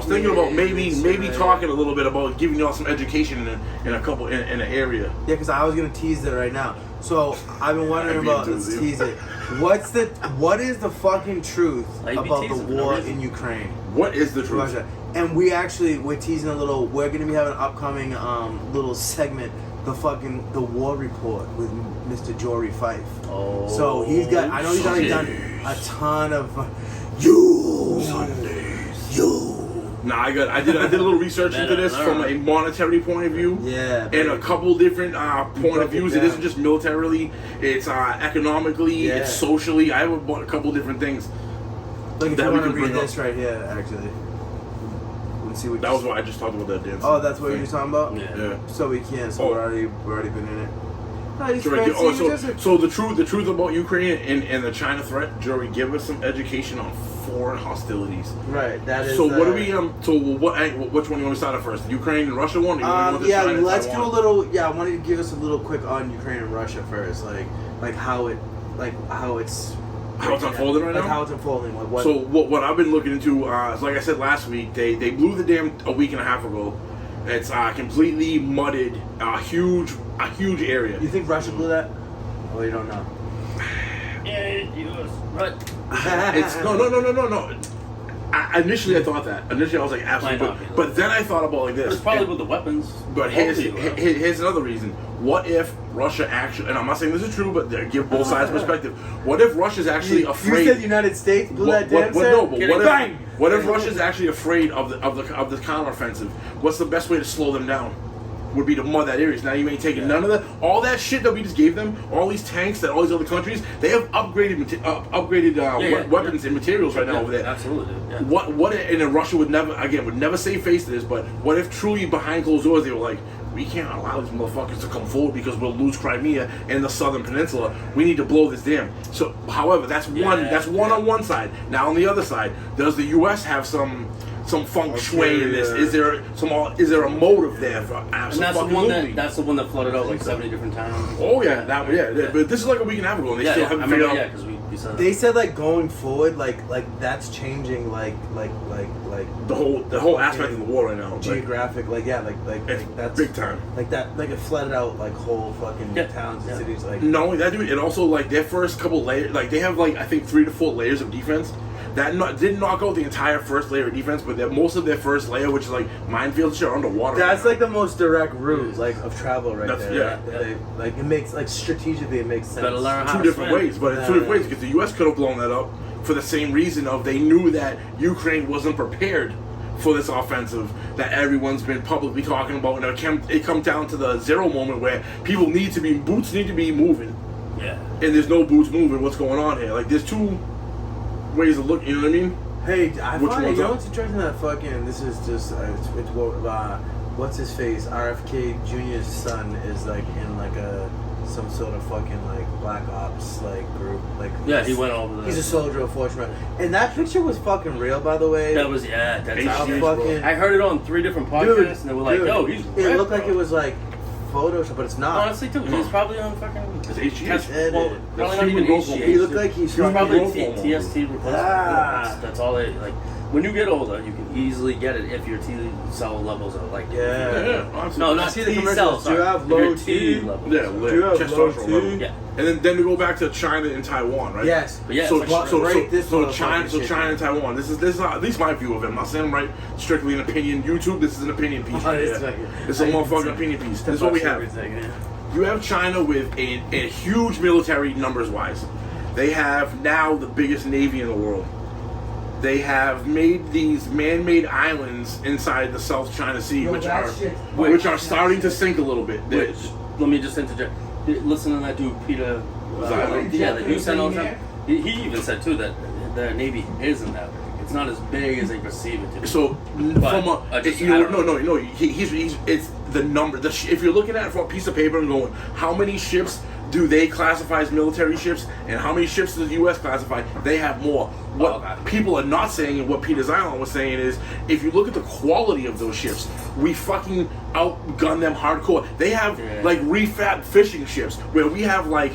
S4: thinking about maybe
S2: Yeah.
S4: talking a little bit about giving y'all some education in a couple in an area.
S2: Yeah, because I was gonna tease it right now. So I've been wondering
S4: I'd be
S2: about. Let's
S4: enthused.
S2: tease it. What is the fucking truth
S3: Like, be
S2: about the
S3: teasing for no
S2: war
S3: reason.
S2: in Ukraine?
S4: What is the truth?
S2: Russia. And we're teasing a little. We're gonna be having an upcoming little segment, the war report with Mr. Jory Fife.
S3: Oh.
S2: So he's got. I know he's already done a ton of.
S4: Nah, I did a little research into this from a monetary point of view.
S2: Yeah.
S4: And a couple different point of views. It
S2: down.
S4: isn't just militarily. It's economically.
S2: Yeah.
S4: It's socially. I have a couple different things.
S2: Like if
S4: that
S2: you
S4: we
S2: want to
S4: could
S2: read
S4: bring
S2: this right here, actually. Let's see what.
S4: That was what I just talked about. That dance.
S2: Oh, that's what you're just talking about.
S3: Yeah.
S4: Yeah.
S2: So we can. So
S4: Oh.
S2: we're already been in it. No, these
S4: Jory,
S2: fancy-
S4: so the truth about Ukraine and the China threat, Jory, give us some education on foreign hostilities.
S2: right. That is.
S4: So what do we so which one you want to start at first? The Ukraine and Russia one? Or you want to go to
S2: Yeah,
S4: China,
S2: let's do
S4: Taiwan?
S2: a little. Yeah, I wanted to give us a little quick on Ukraine and Russia first, like how it's
S4: unfolding right
S2: like
S4: now?
S2: how it's unfolding. Like what?
S4: So what I've been looking into is like I said last week, they blew the dam a week and a half ago. It's completely mudded, a huge area.
S2: You think Russia blew that? Oh, you don't know.
S3: Yeah, it was. But
S4: It's no. Initially, I thought that. Initially, I was like, absolutely.
S3: Might not be.
S4: But then I thought about like
S3: But
S4: this.
S3: it's probably
S4: And-
S3: with the weapons.
S4: But here's
S3: Hopefully, well.
S4: here's another reason. What if Russia actually, and I'm not saying this is true, but give both sides perspective. What if Russia's actually
S2: You
S4: afraid?
S2: said the United States blew that damn
S4: no, but
S3: Get
S4: what
S3: it
S4: if,
S3: bang!
S4: what if Russia's actually afraid of the counteroffensive? What's the best way to slow them down? Would be to mud that area. Now you ain't taking none of that. All that shit that we just gave them, all these tanks that all these other countries, they have upgraded weapons and materials right now over there.
S3: Absolutely. Yeah.
S4: What? And then Russia would never save face to this. But what if truly behind closed doors they were like, we can't allow these motherfuckers to come forward because we'll lose Crimea and the southern peninsula. We need to blow this dam. So, however, that's one.
S3: Yeah,
S4: That's one on one side. Now on the other side, does the U.S. have some feng shui in this? Is there a motive there for
S3: And that's
S4: absolutely?
S3: the one that flooded out like 70 different towns.
S4: Oh yeah, yeah. But this is like a week and a half ago, and they still haven't figured out.
S3: Yeah, because we said
S2: They said like going forward, like that's changing, like
S4: The whole aspect of the war right now. Like,
S2: geographic, like
S4: it's
S2: that's
S4: big time.
S2: like that, like it flooded out like whole fucking
S3: Yeah,
S2: towns and
S3: yeah.
S2: cities, like.
S4: Not only that, dude, it also like their first couple layers, like they have like I think 3 to 4 layers of defense. That didn't knock out the entire first layer of defense, but most of their first layer, which is like minefield shit, are underwater.
S2: That's
S4: right
S2: like the most direct route, like of travel, right
S4: That's-
S2: there.
S4: yeah.
S2: That they, like it makes like strategically it makes sense.
S3: Better learn
S4: now.
S3: how
S4: Two
S3: to
S4: different
S3: swim.
S4: ways, but it's two different ways because the U.S. could have blown that up for the same reason of they knew that Ukraine wasn't prepared for this offensive that everyone's been publicly talking about, and it comes down to the zero moment where boots need to be moving,
S3: Yeah.
S4: and there's no boots moving. What's going on here? Like there's two ways of looking. You know what I mean?
S2: Hey, I
S4: Which
S2: find it,
S4: one's
S2: you know
S4: up?
S2: what's interesting that fucking this is just it's what's his face RFK Jr.'s son is like in like some sort of fucking like black ops like group like
S3: Yeah, he went over there.
S2: he's a soldier of fortune, and that picture was fucking real, by the way.
S3: That was that's
S2: How
S4: HGH,
S2: fucking
S3: I heard it on 3 different podcasts, and they were like,
S2: dude,
S3: "Yo, he's."
S2: it
S3: ripped,
S2: looked like
S3: bro.
S2: it was like Photoshop, but it's not.
S3: Honestly, too, he's probably on fucking.
S4: It's HGH.
S3: Test-
S2: Yeah,
S3: well,
S2: dude.
S3: probably
S4: That's
S3: not
S4: human
S3: even
S4: growth
S3: HGH.
S4: hormone.
S2: He looked like he's
S3: He's
S2: from
S3: probably
S4: growth hormone.
S3: TST replacement.
S2: Ah.
S3: That's all they like. When you get older, you can easily get it if your T cell levels are like.
S2: Yeah.
S4: Honestly.
S3: No, not
S2: I see the
S3: T
S2: commercials.
S3: cells.
S2: Do you
S3: sorry.
S2: have
S3: If your
S2: low T?
S3: levels.
S4: Yeah,
S2: Do you have low
S4: testosterone
S2: T?
S4: level.
S3: Yeah.
S4: And then to go back to China and Taiwan, right?
S2: Yes.
S3: But yeah,
S4: So,
S3: it's like,
S2: Right, this
S4: so
S2: motherfucking
S4: China,
S2: shit.
S4: China and Taiwan. This is at least my view of it. I'm not saying I'm right. Strictly an opinion. YouTube. This is an opinion piece. Right
S2: it's
S4: here.
S2: like-
S4: It's a motherfucking opinion piece. This is what we have. You have China with a huge military numbers wise. They have now the biggest navy in the world. They have made these man-made islands inside the South China Sea, which are starting to sink a little bit.
S3: Which, let me just interject. Listen to that dude, Peter.
S4: Zyla?
S3: Yeah, the news channel. He even said too that the Navy isn't that big. It's not as big as they perceive it to be.
S4: So
S3: But, just- I don't know.
S4: no. He's it's the number. If you're looking at it from a piece of paper and going, how many ships do they classify as military ships, and how many ships does the U.S. classify? They have more. What
S3: okay.
S4: people are not saying, and what Peter Zylan was saying is, if you look at the quality of those ships, we fucking outgun them hardcore. They have like refab fishing ships where we have like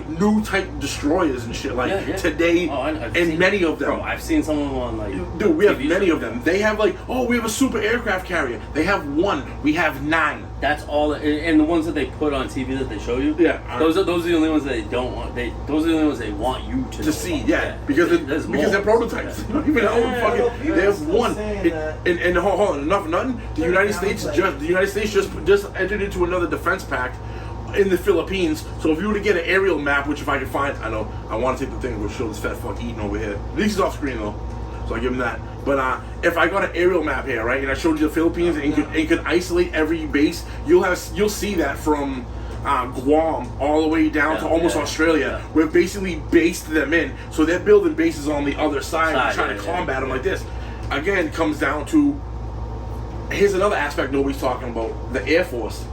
S4: new type destroyers and shit like today,
S3: I've
S4: and
S3: seen-
S4: many of them.
S3: Bro, I've seen some of them on like.
S4: Dude, we have
S3: TV
S4: many
S3: shows.
S4: of them. They have like, we have a super aircraft carrier. They have 1. We have 9.
S3: That's all, and the ones that they put on TV that they show you.
S4: Yeah.
S3: those are the only ones that they don't want. Those are the only ones they want you to know
S4: See,
S3: about.
S4: yeah, because
S3: There's
S4: they're
S3: more.
S4: prototypes. They don't even know fucking. They have
S2: people
S4: 1.
S2: saying that.
S4: And hold on, enough, nothing. The United States just entered into another defense pact in the Philippines. So if you were to get an aerial map, which if I could find, I want to take the thing which shows this fat fuck eating over here. This is off screen though, so I give him that. But if I got an aerial map here, right, and I showed you the Philippines, and could isolate every base, you'll see that from Guam all the way down to almost Australia. We've basically based them in, so they're building bases on the other side and trying to combat them like this. Again, it comes down to, here's another aspect nobody's talking about: the Air Force.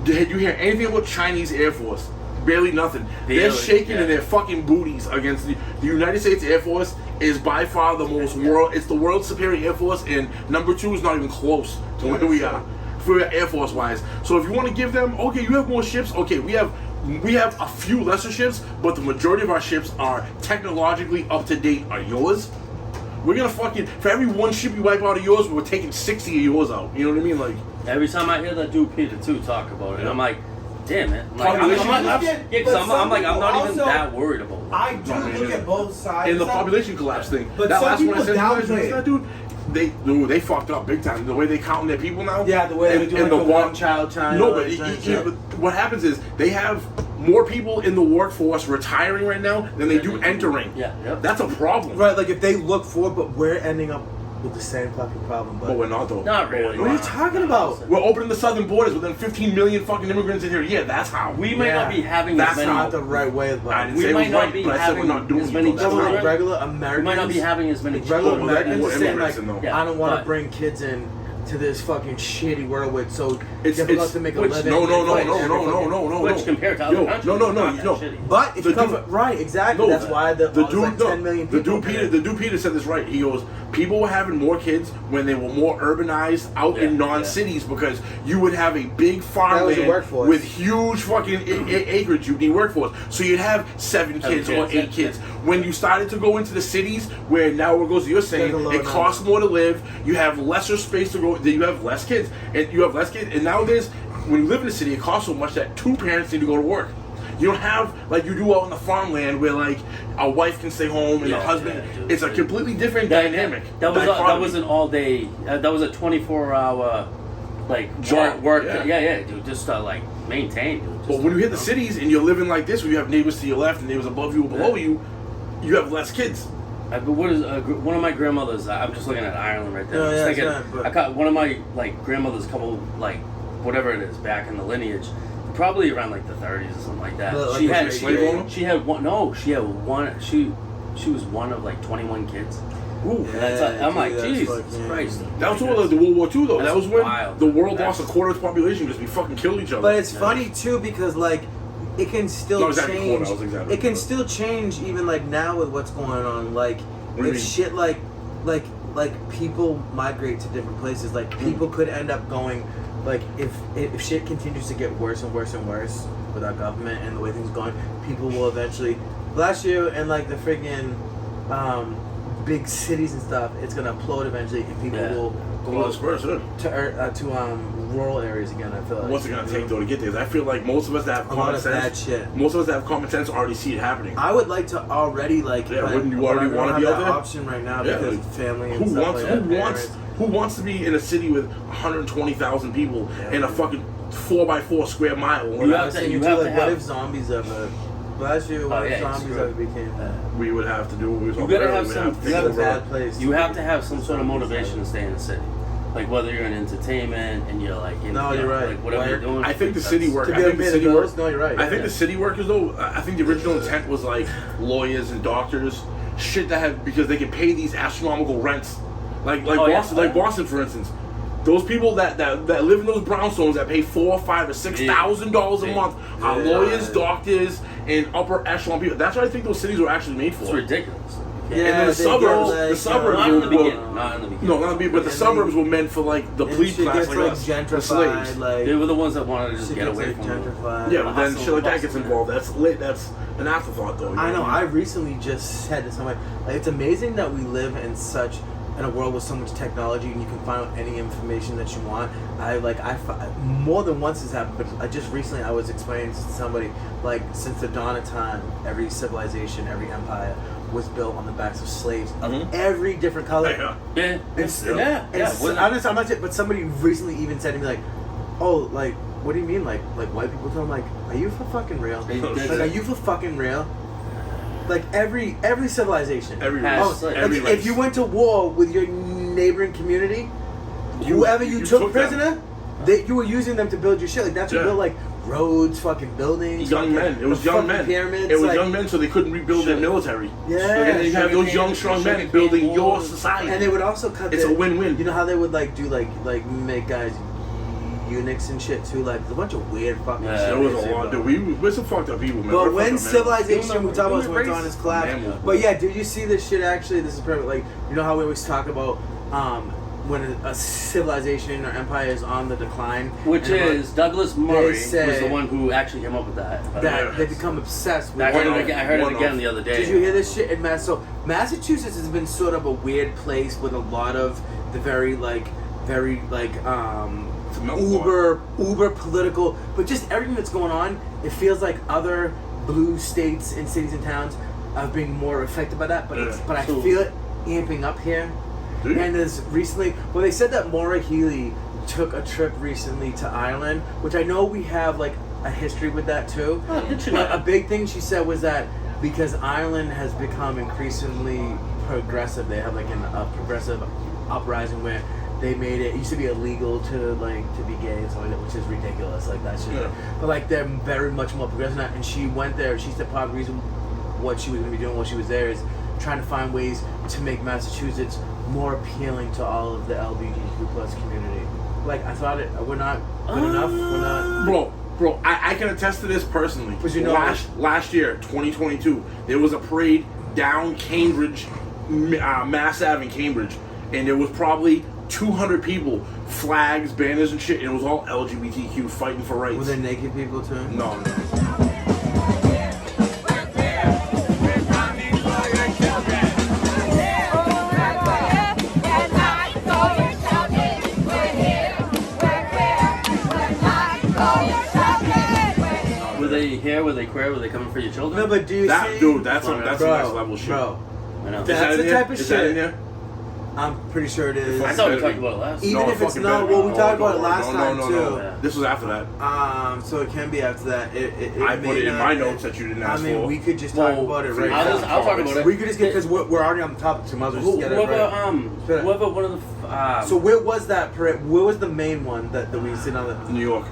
S4: Did you hear anything about Chinese Air Force? Barely nothing. They're shaking in their fucking booties against the United States Air Force. Is by far the most it's the world's superior Air Force, and number 2 is not even close to where we are for Air Force wise. So if you want to give them, okay, you have more ships. Okay, we have a few lesser ships, but the majority of our ships are technologically up to date. Are yours? We're gonna fucking, for every 1 ship you wipe out of yours, we're taking 60 of yours out. You know what I mean? Like,
S3: Every time I hear that dude Peter too talk about it, I'm like, damn it. Like,
S4: Population
S3: I'm
S2: collapse?
S3: I'm like, I'm not even
S2: Also,
S3: that worried about it.
S2: I do look at both sides.
S4: In the population collapse thing.
S2: But
S4: that
S2: some
S4: last one I
S2: people
S4: said,
S2: downplay it.
S4: that dude, they fucked up big time. The way they counting their people now.
S2: Yeah, the way they do like the one child China.
S4: No, but,
S2: like,
S4: but what happens is they have more people in the workforce retiring right now than they do entering.
S3: Yeah, yep.
S4: That's a problem.
S2: right, like if they look forward, but we're ending up with the same fucking problem.
S4: But we're not though.
S3: Not really.
S2: What are you talking about?
S4: We're opening the southern borders with them 15 million fucking immigrants in here. Yeah, that's how.
S3: We might not be having
S4: That's
S3: as many.
S2: Not the right way
S4: I
S2: about
S4: didn't
S2: it.
S4: say
S3: We
S4: it was
S3: might not
S4: right,
S3: be
S4: but I said we're
S3: having
S4: not doing
S3: as
S4: it.
S3: many
S4: though. That's
S2: Some
S3: children.
S4: right.
S2: regular
S3: We
S2: Americans.
S3: might not be having as many
S2: regular
S3: children.
S2: Americans
S4: We're
S2: are saying
S4: immigrants
S2: like,
S4: in though.
S3: Yeah.
S2: I don't want to
S3: but-
S2: bring kids in to this fucking shitty world where it's so
S4: It's-
S2: difficult
S4: it's-
S2: to make a
S3: which-
S2: living.
S4: No, no, no,
S2: Like,
S4: no,
S2: every
S4: no, no,
S2: fucking-
S4: no, no.
S3: Which compared to other
S4: Yo,
S3: countries,
S4: no, no,
S3: it's
S4: no,
S3: not that
S4: no.
S3: shitty.
S2: But if
S4: The
S2: you come
S4: dude-
S2: right, exactly. That's why the
S4: dude,
S2: like 10 million
S4: the
S2: people.
S4: dude Peter said this right. He goes, people were having more kids when they were more urbanized out in
S3: Yeah,
S4: non-cities because you would have a big
S2: That was
S4: farmland
S2: the workforce.
S4: with huge fucking acreage. You'd need workforce, so you'd have 7 kids or
S3: kids,
S4: 8
S3: yeah.
S4: kids. When you started to go into the cities, where now it goes, you're saying
S2: There's a lower
S4: it costs more to live. You have lesser space to go. You have less kids, and you have less kids. And nowadays, when you live in the city, it costs so much that 2 parents need to go to work. You don't have like you do out in the farmland where like a wife can stay home and a
S3: Yeah,
S4: husband.
S3: yeah, dude.
S4: It's a completely different dynamic.
S3: That was
S4: dichotomy.
S3: an all day. That was a 24-hour like
S4: Job,
S3: work.
S4: yeah.
S3: Yeah, dude. Just like maintain, dude. Just,
S4: But when you hit the cities and you're living like this, where you have neighbors to your left and neighbors above you or below you, you have less kids.
S3: But what is one of my grandmothers? I'm just looking at Ireland right there.
S2: No,
S3: I'm
S2: yeah,
S3: just thinking,
S2: it's not, but-
S3: I got one of my like grandmother's couple like whatever it is back in the lineage, probably around like the 30s or something like that.
S2: But, like,
S3: she
S2: was
S3: had
S2: she
S3: she,
S2: a slave owner?
S3: she had one. No, she had one. She was one of like 21 kids.
S4: Ooh.
S3: That's like, I'm
S2: dude,
S3: like,
S2: that's
S3: Jesus
S2: fucking-
S3: Christ.
S4: That was all the World War II though.
S3: That's
S4: That was when
S3: wild.
S4: the world lost
S3: That's-
S4: a quarter of its population because we fucking killed each other.
S2: But it's funny too because like it can still
S4: Not exactly
S2: change.
S4: quarter, I was exaggerating,
S2: It can
S4: but-
S2: still change even like now with what's going on. Like
S4: What do you
S2: if
S4: mean?
S2: shit like people migrate to different places. Like people could end up going. Like if shit continues to get worse and worse and worse with our government and the way things are going, people will eventually. Last year and like the freaking big cities and stuff, it's gonna implode eventually, and people
S3: Yeah.
S2: will
S4: Well,
S2: go
S4: that's first, huh?
S2: to rural areas again. I feel like.
S4: What's it gonna take though to get there? I feel like most of us that have
S2: A lot
S4: common
S2: of bad
S4: sense,
S2: shit.
S4: most of us that have common sense already see it happening.
S2: I would like to already like.
S4: Yeah,
S2: like,
S4: wouldn't you
S2: but
S4: already
S2: I don't
S4: wanna
S2: have
S4: be out
S2: that
S4: there?
S2: option right now
S4: Yeah,
S2: because
S4: like,
S2: family and stuff like that.
S4: Who wants to be in a city with 120,000 people
S2: Yeah.
S4: in a fucking 4x4 square mile?
S3: You
S2: I
S3: have
S2: was
S3: to-
S2: thinking
S3: you
S2: too,
S3: have
S2: like,
S3: to
S2: what
S3: have-
S2: if zombies ever? Last year, what
S3: Oh,
S2: if
S3: yeah, it's
S2: zombies
S3: true.
S2: ever became that?
S4: We would have to do what we were talking
S3: gotta
S4: about
S3: have
S4: earlier.
S3: some-
S4: We'd have to
S3: you
S4: take
S2: It's a
S3: have
S4: over.
S2: bad place.
S3: You have to have some sort of motivation to stay in the city. Like whether you're in entertainment and you're like, in,
S2: No,
S3: you
S2: you're
S3: know,
S2: right.
S3: like whatever you're
S2: Work.
S3: doing.
S4: I think the
S3: that's-
S4: city work.
S2: To
S4: I
S2: be
S4: think
S2: able
S4: the
S2: to pay the
S4: city
S2: bills?
S4: work.
S2: No, you're right.
S4: I think
S2: yeah.
S4: the city workers though. I think the original intent was like lawyers and doctors, shit that have because they can pay these astronomical rents, like
S3: Oh, yeah.
S4: Boston, like Boston for instance. Those people that live in those brownstones that pay $4,000, $5,000, or $6,000 a
S3: Yeah.
S4: month are
S2: Yeah.
S4: lawyers, doctors, and upper echelon people. That's what I think those cities were actually made for.
S3: It's ridiculous.
S2: Yeah,
S4: and then the
S2: they
S4: suburbs,
S2: go,
S4: the
S2: like,
S4: suburbs
S3: Not in the
S4: were
S3: beginning. Not in the beginning.
S4: no, not the but the
S2: And
S4: suburbs
S2: they-
S4: were meant for like the
S2: and
S4: plebe
S2: shit
S4: class
S2: gets
S4: like
S2: like
S4: us, the
S2: gentrified,
S4: slaves.
S2: like
S3: They were the ones that wanted to just
S2: shit
S3: get
S2: gets,
S3: away
S2: like,
S3: from
S2: gentrified.
S4: Yeah, but then
S3: hustle
S4: shit like that
S3: and
S4: gets
S3: bustle,
S4: involved. That's lit. That's an afterthought, though. you
S2: I know.
S4: what
S2: I
S4: mean?
S2: recently just said to somebody, like, it's amazing that we live in a world with so much technology, and you can find out any information that you want. More than once has happened, but I just recently I was explaining to somebody, like, since the dawn of time, every civilization, every empire was built on the backs of slaves of
S4: Mhm.
S2: every different color.
S4: Yeah.
S3: Yeah,
S2: It's,
S3: yeah.
S2: I'm not saying, but somebody recently even said to me, like, oh, like, what do you mean, like white people? So I'm like, are you for fucking real? Like, are you for fucking real? Like every civilization,
S4: Every
S3: Has
S4: race.
S3: slaves.
S4: Every
S2: like,
S4: race.
S2: if you went to war with your neighboring community, whoever you took
S4: them.
S2: prisoner, you were using them to build your shit. Like that's what
S4: Yeah.
S2: built like roads, fucking buildings,
S4: Young
S2: fucking-
S4: men. It was
S2: the
S4: young
S2: fucking
S4: men.
S2: Pyramids.
S4: It was
S2: like,
S4: young men, so they couldn't rebuild their military.
S2: Yeah.
S4: And then you have those
S3: Sugarcane-
S4: young, strong men
S3: sugarcane
S4: building your
S3: wars.
S4: society.
S2: And they would also cut.
S4: It's a win-win.
S2: You know how they would like do like make guys eunuchs and shit too. Like there's a bunch of weird fucking
S3: Yeah,
S2: shit.
S4: There was
S2: they
S4: a
S2: do,
S4: lot.
S2: bro.
S4: Dude, we're some fucked up people, man.
S2: But
S4: We're
S2: when
S4: fucked up, man.
S2: civilization, we talk about
S3: Human
S2: what's
S3: race.
S2: on this collapse.
S4: Man,
S2: But yeah, did you see this shit actually? This is perfect. Like, you know how we always talk about when a civilization or empire is on the decline?
S3: Which
S2: and
S3: is Douglas Murray
S2: say-
S3: was the one who actually came up with that.
S2: that they become obsessed with
S3: I heard
S4: One
S3: it
S4: of-
S3: again. I heard it
S4: one
S3: again
S4: of-
S3: the other day.
S2: Did you hear this shit in Mass? So Massachusetts has been sort of a weird place with a lot of the very
S4: It's a melting
S2: uber political, but just everything that's going on, it feels like other blue states and cities and towns are being more affected by that. But
S4: Yeah.
S2: I feel it amping up here.
S4: Do you?
S2: And there's recently, well, they said that Maura Healey took a trip recently to Ireland, which I know we have like a history with that too.
S3: Oh, did she
S2: But
S3: not?
S2: a big thing she said was that because Ireland has become increasingly progressive, they have like a progressive uprising where they made it used to be illegal to be gay and stuff like that, which is ridiculous. Like that shit.
S4: Yeah.
S2: But like they're very much more progressive now. And she went there. She said part of the reason what she was going to be doing while she was there is trying to find ways to make Massachusetts more appealing to all of the LGBTQ plus community. Like I thought we're not good enough. We're not.
S4: Bro, I can attest to this personally.
S2: But you know-
S4: last year, 2022, there was a parade down Cambridge, Mass Ave in Cambridge, and there was probably 200 people, flags, banners, and shit, and it was all LGBTQ fighting for rights.
S2: Were there naked people too?
S4: No.
S3: Were they here? Were they queer? Were they coming for your children?
S2: No, but do you see?
S4: That's
S3: Bro,
S4: the next level shit.
S2: Bro,
S3: I know.
S4: Is
S2: That's
S4: that in
S2: the
S4: here?
S2: type of
S4: Is that in
S2: shit.
S4: here?
S2: I'm pretty sure it is.
S3: I thought we talked about it last.
S2: Even
S4: No,
S2: if it's
S4: fucking
S2: not,
S4: better.
S2: well, we talked
S4: No,
S2: about it
S4: no,
S2: last
S4: no,
S2: time
S4: no,
S2: too.
S4: no.
S3: Yeah.
S4: This was after that.
S2: So it can be after that.
S4: I
S2: may
S4: put it in
S2: not-
S4: my notes that you didn't ask
S2: I mean,
S4: for.
S2: we could just talk
S3: Well,
S2: about it right
S3: I'll
S2: now.
S3: talk about it.
S2: We could just get because we're already on the topic, so might as well just get it
S3: Whoever,
S2: right.
S3: whoever one of the.
S2: So where was that parade? Where was the main one that we seen on the
S4: New York.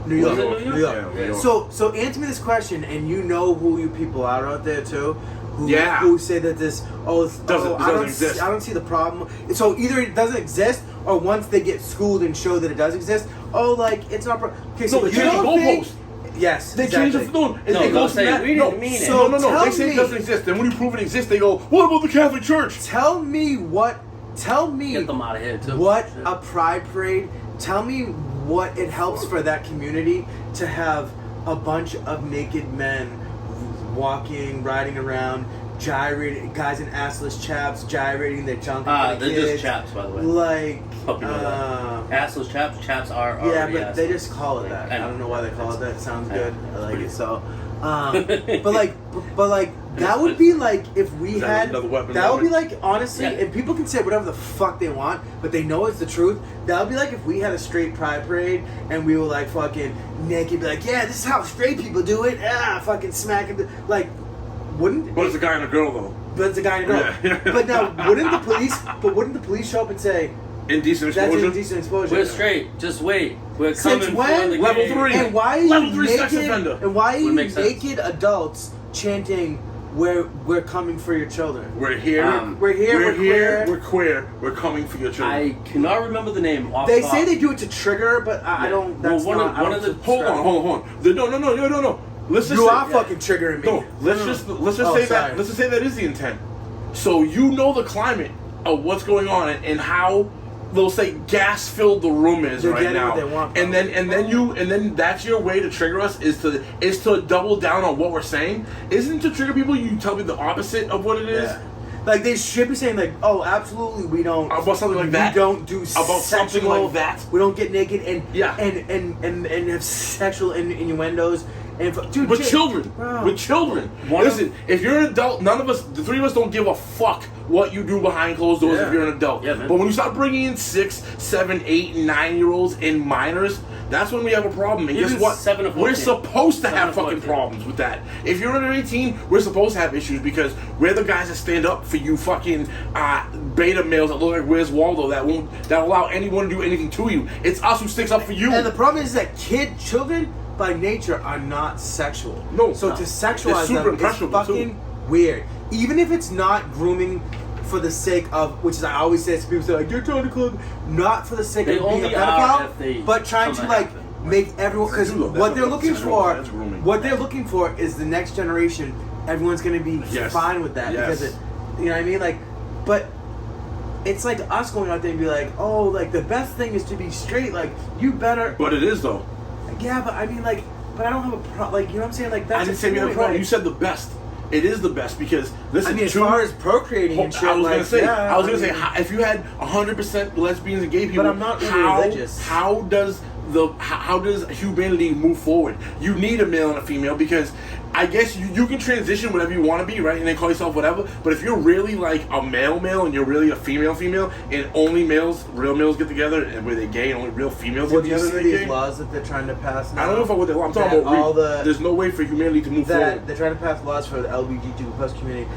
S2: New York?
S3: Was it New York?
S4: Yeah, New York.
S2: So answer me this question, and you know who you people are out there too.
S4: Yeah.
S2: Who say that this
S4: Doesn't exist.
S2: I don't see the problem. So either it doesn't exist, or once they get schooled and show that it does exist, like it's not. Okay, so
S4: No, they
S2: you
S4: changed the
S2: don't think-
S4: goalpost.
S2: Yes,
S4: They
S2: exactly.
S4: changed the no. It
S3: No,
S4: goes
S3: they'll
S4: from
S3: say,
S4: that.
S3: "We
S4: no,
S3: didn't mean it."
S2: So
S4: no.
S2: tell
S4: They say
S2: me-
S4: it doesn't exist. Then when you prove it exists, they go, "What about the Catholic Church?"
S2: Tell me
S3: Get them out of here too.
S2: what
S3: Shit.
S2: a pride parade. Tell me what it helps for that community to have a bunch of naked men walking, riding around, gyrating, guys in assless chaps gyrating their junk. in front of
S3: They're
S2: kids.
S3: just chaps, by the way.
S2: Like,
S3: Hope you know Assless chaps. Chaps are.
S2: yeah,
S3: already
S2: but they
S3: assless.
S2: just call it that.
S3: I
S2: I
S3: know.
S2: don't know why they call it that. It sounds
S3: I
S2: good.
S3: know.
S2: I like
S3: Pretty-
S2: it. So, but like that would be like if we
S4: Is that
S2: had
S4: another weapon
S2: that would be
S4: weapon?
S2: like honestly,
S3: Yeah.
S2: and people can say whatever the fuck they want, but they know it's the truth. That would be like if we had a straight pride parade and we were like fucking naked, be like, yeah, this is how straight people do it. Fucking smack him. Like, wouldn't?
S4: But it's a guy and a girl though.
S2: But it's a guy and a girl.
S4: Yeah.
S2: But now, wouldn't the police? But wouldn't the police show up and say
S4: Indecent
S2: that's
S4: exposure.
S2: indecent exposure?
S3: We're straight. Just wait. We're
S2: Since
S3: coming
S2: when?
S3: for the
S4: Level
S3: game.
S4: 3.
S2: And why are you
S4: Level 3 sex
S2: naked?
S4: offender.
S2: And why are
S3: Would
S2: you
S3: make sense.
S2: naked adults chanting, "We're coming for your children"?
S4: We're here.
S2: We're here.
S4: We're here.
S2: queer.
S4: We're queer. We're coming for your children.
S3: I cannot remember the name. Off
S2: They
S3: top.
S2: say they do it to trigger, but I
S3: Yeah.
S2: don't.
S3: Well,
S2: That's
S3: one
S2: not.
S3: of-
S2: I
S3: one
S2: don't
S3: of the-
S4: Hold on. No. Let's just
S2: You
S4: say,
S2: are fucking triggering me.
S4: No, let's just
S2: Oh,
S4: say
S2: sorry.
S4: that. Let's just say that is the intent. So you know the climate of what's going on and how they'll say gas filled the room is
S2: They're
S4: right
S2: getting
S4: now.
S2: what they want,
S4: and then that's your way to trigger us is to double down on what we're saying. Isn't to trigger people you tell me the opposite of what it is?
S2: Yeah. Like they should be saying like, oh, absolutely, we don't
S4: About something like that?
S2: We don't do
S4: About something
S2: sexual-
S4: like that?
S2: We don't get naked and
S4: Yeah.
S2: and have sexual innuendos and dude,
S4: With
S2: Jay-
S4: children.
S2: Bro.
S4: With children.
S3: One of-
S4: Listen, if you're an adult, none of us, the three of us don't give a fuck what you do behind closed doors
S2: Yeah.
S4: if you're an adult.
S3: Yeah, man.
S4: But when you start bringing in 6, 7, 8, 9-year-olds and minors, that's when we have a problem. And
S3: Even
S4: guess what?
S3: 7 or 14.
S4: We're supposed to
S3: 7
S4: have
S3: or
S4: fucking
S3: 14.
S4: problems with that. If you're under 18, we're supposed to have issues because we're the guys that stand up for you fucking beta males that look like Where's Waldo that allow anyone to do anything to you. It's us who sticks up for you.
S2: And the problem is that children by nature are not sexual.
S4: No.
S2: So
S3: No.
S2: to
S4: They're
S2: sexualize
S4: super
S2: them is
S4: impressionable, too.
S2: fucking weird. Even if it's not grooming for the sake of, which is I always say to people say like you're trying to club, not for the sake
S3: They
S2: of being a
S3: only are if
S2: pedophile,
S3: they
S2: but trying to
S3: something
S2: like
S3: happen.
S2: make everyone because
S4: That's
S2: what they're
S4: not
S2: looking
S4: sexual,
S2: for,
S4: that's grooming.
S2: what they're looking for is the next generation. Everyone's gonna be
S4: Yes.
S2: fine with that
S4: Yes.
S2: because it, you know what I mean, like, but. It's like us going out there and be like, oh, like the best thing is to be straight. Like you better,
S4: But it is though.
S2: yeah, but I mean, like, but I don't have a problem. Like, you know what I'm saying? Like, that's
S4: I didn't say we had a
S2: point,
S4: problem.
S2: like-
S4: You said the best. It is the best because listen.
S2: I mean, as
S4: two-
S2: far as procreating and shit,
S4: I was
S2: like,
S4: gonna say,
S2: yeah,
S4: I was gonna
S2: I
S4: say,
S2: mean-
S4: if you had 100% lesbians and gay people,
S2: I'm not really religious.
S4: How does humanity move forward? You need a male and a female because I guess you can transition whatever you want to be, right? And then call yourself whatever. But if you're really like a male and you're really a female, and only real males get together, and where they're gay, and only real females
S2: Well,
S4: get
S2: do you
S4: together,
S2: see
S4: they're
S2: these
S4: gay.
S2: laws that they're trying to pass now?
S4: I don't know if I'm talking
S2: That
S4: about
S2: all the-
S4: there's no way for humanity to move
S2: that
S4: forward.
S2: they're trying to pass laws for the LGBTQ plus community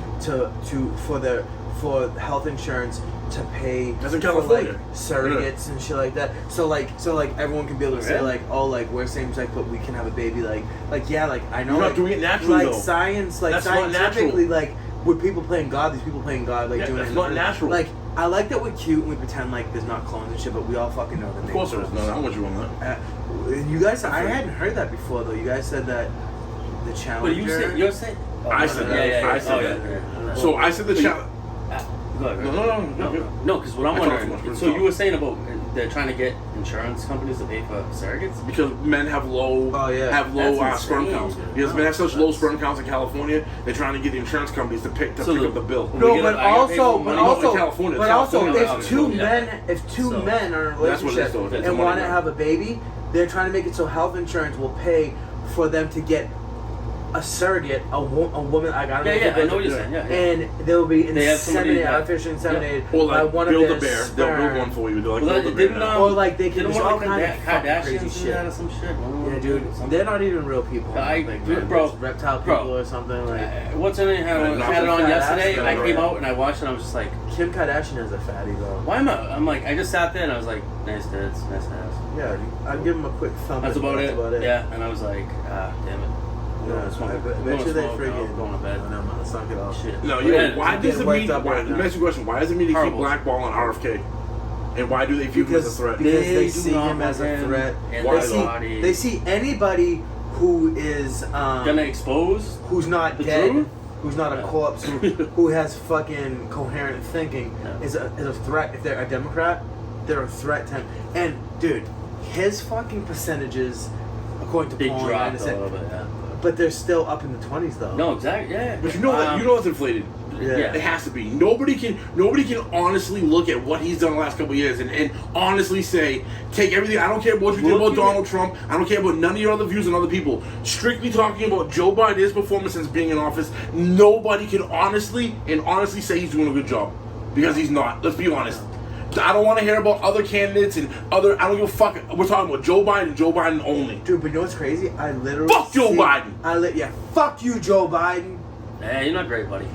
S2: for health insurance to pay
S4: That's in
S2: for
S4: California.
S2: like surrogates and shit like that. So like everyone can be able to say
S3: Really?
S2: like, oh, like we're same sex but we can have a baby. Like yeah, like I know
S4: You're not
S2: like,
S4: doing it naturally,
S2: like
S4: though.
S2: science, like
S4: That's not
S2: scientifically,
S4: natural.
S2: like with people playing God, these people playing God, like
S4: Yeah,
S2: doing
S4: that's
S2: it.
S4: not natural.
S2: Like I like that we're cute and we pretend like there's not clones and shit, but we all fucking know that.
S4: Of course there is. No, I want you on that.
S2: You guys, I hadn't heard that before though. You guys said that the Challenger.
S3: But you're saying.
S4: I said that.
S3: Yeah.
S4: I said
S3: Oh,
S4: that.
S3: yeah.
S4: So I said the challenge.
S3: Go ahead,
S4: No.
S3: No, because what I'm
S4: I talked
S3: wondering.
S4: too much.
S3: So you were saying about they're trying to get insurance companies to pay for surrogates?
S4: Because men have low
S3: That's
S4: sperm
S3: insane,
S4: counts.
S3: dude.
S4: Because men have such low sperm counts in California, they're trying to get the insurance companies to pick up the bill.
S3: We
S2: No,
S3: get
S2: but
S3: a- I gotta pay
S2: also,
S3: more
S2: but
S3: money.
S4: No, in
S2: also,
S4: California,
S2: but also,
S3: California,
S2: if two
S3: yeah.
S2: men, if two
S3: So,
S2: men are in a
S4: that's what it is,
S2: relationship
S4: though. It's
S2: and
S4: money,
S2: want to
S4: right?
S2: have a baby, they're trying to make it so health insurance will pay for them to get a surrogate, a woman. I don't know.
S3: Yeah,
S2: if
S3: I
S2: it
S3: know what
S2: goes-
S3: you're saying. Yeah.
S2: And they'll be
S3: They have somebody
S2: inseminated,
S3: that-
S2: artificially inseminated
S4: Or
S2: by
S4: like
S2: one
S4: build
S2: of
S4: a
S2: their
S4: bear.
S2: sperm.
S4: They'll build one for you. They're like
S3: Well,
S4: build a bear
S3: didn't,
S4: now.
S2: Or like they can
S3: Didn't
S2: do
S3: one
S2: all
S3: of the
S2: kinds of fucking
S3: Kardashians
S2: crazy
S3: do
S2: shit.
S3: that or some shit?
S2: Yeah, dude, they're not even real people.
S3: Bro,
S2: It's reptile
S3: bro.
S2: people or something like.
S3: What's her name?
S4: Right,
S3: Had it on
S2: Fat
S3: yesterday.
S2: ass
S3: I
S2: girl,
S3: came
S2: right.
S3: out and I watched it and I was just like,
S2: Kim Kardashian is a fatty though.
S3: why am I? I'm like, I just sat there and I was like, nice tits, nice ass.
S2: Yeah, I'd give him a quick thumb.
S3: That's
S2: in,
S3: about
S2: that's
S3: it.
S2: about it.
S3: Yeah, and I was like, damn it.
S2: Yeah,
S3: I'm
S2: I
S3: going
S2: bet
S3: to
S2: you they
S3: smoke,
S2: freaking.
S3: I'm going to bed.
S2: No, no, man, let's not get off.
S3: Shit.
S4: No,
S3: Yeah,
S4: why
S2: it's
S4: does the
S2: getting
S4: media?
S2: worked up right
S4: Let me
S2: now.
S4: ask you a question. Why does the media keep
S3: Horrible.
S4: blackballing RFK? And why do they view him as a threat?
S2: Because
S3: They
S2: they
S3: do
S2: see
S3: not
S2: him as a
S3: want him
S2: threat.
S3: in
S4: their
S3: body.
S2: They see anybody who is
S3: Gonna expose?
S2: who's not
S3: the
S2: dead,
S3: truth?
S2: who's not a
S3: Yeah.
S2: corpse, who has fucking coherent thinking,
S3: Yeah.
S2: is a threat. If they're a Democrat, they're a threat to him. And dude, his fucking percentages, according to
S3: They
S2: polling, I
S3: dropped a
S2: understand,
S3: little bit, yeah.
S2: but they're still up in the 20s though.
S3: No, exactly, yeah.
S4: But you know it's inflated.
S2: Yeah.
S4: It has to be. Nobody can honestly look at what he's done the last couple of years and honestly say, take everything. I don't care what you think about Donald Trump. I don't care about none of your other views on other people. Strictly talking about Joe Biden's performance since being in office, nobody can honestly say he's doing a good job. Because he's not. Let's be honest. I don't want to hear about other candidates and other. I don't give a fuck. We're talking about Joe Biden only.
S2: Dude, but you know what's crazy? I literally
S4: Fuck Joe Biden.
S2: Yeah, fuck you, Joe Biden.
S3: Hey, you're not great, buddy.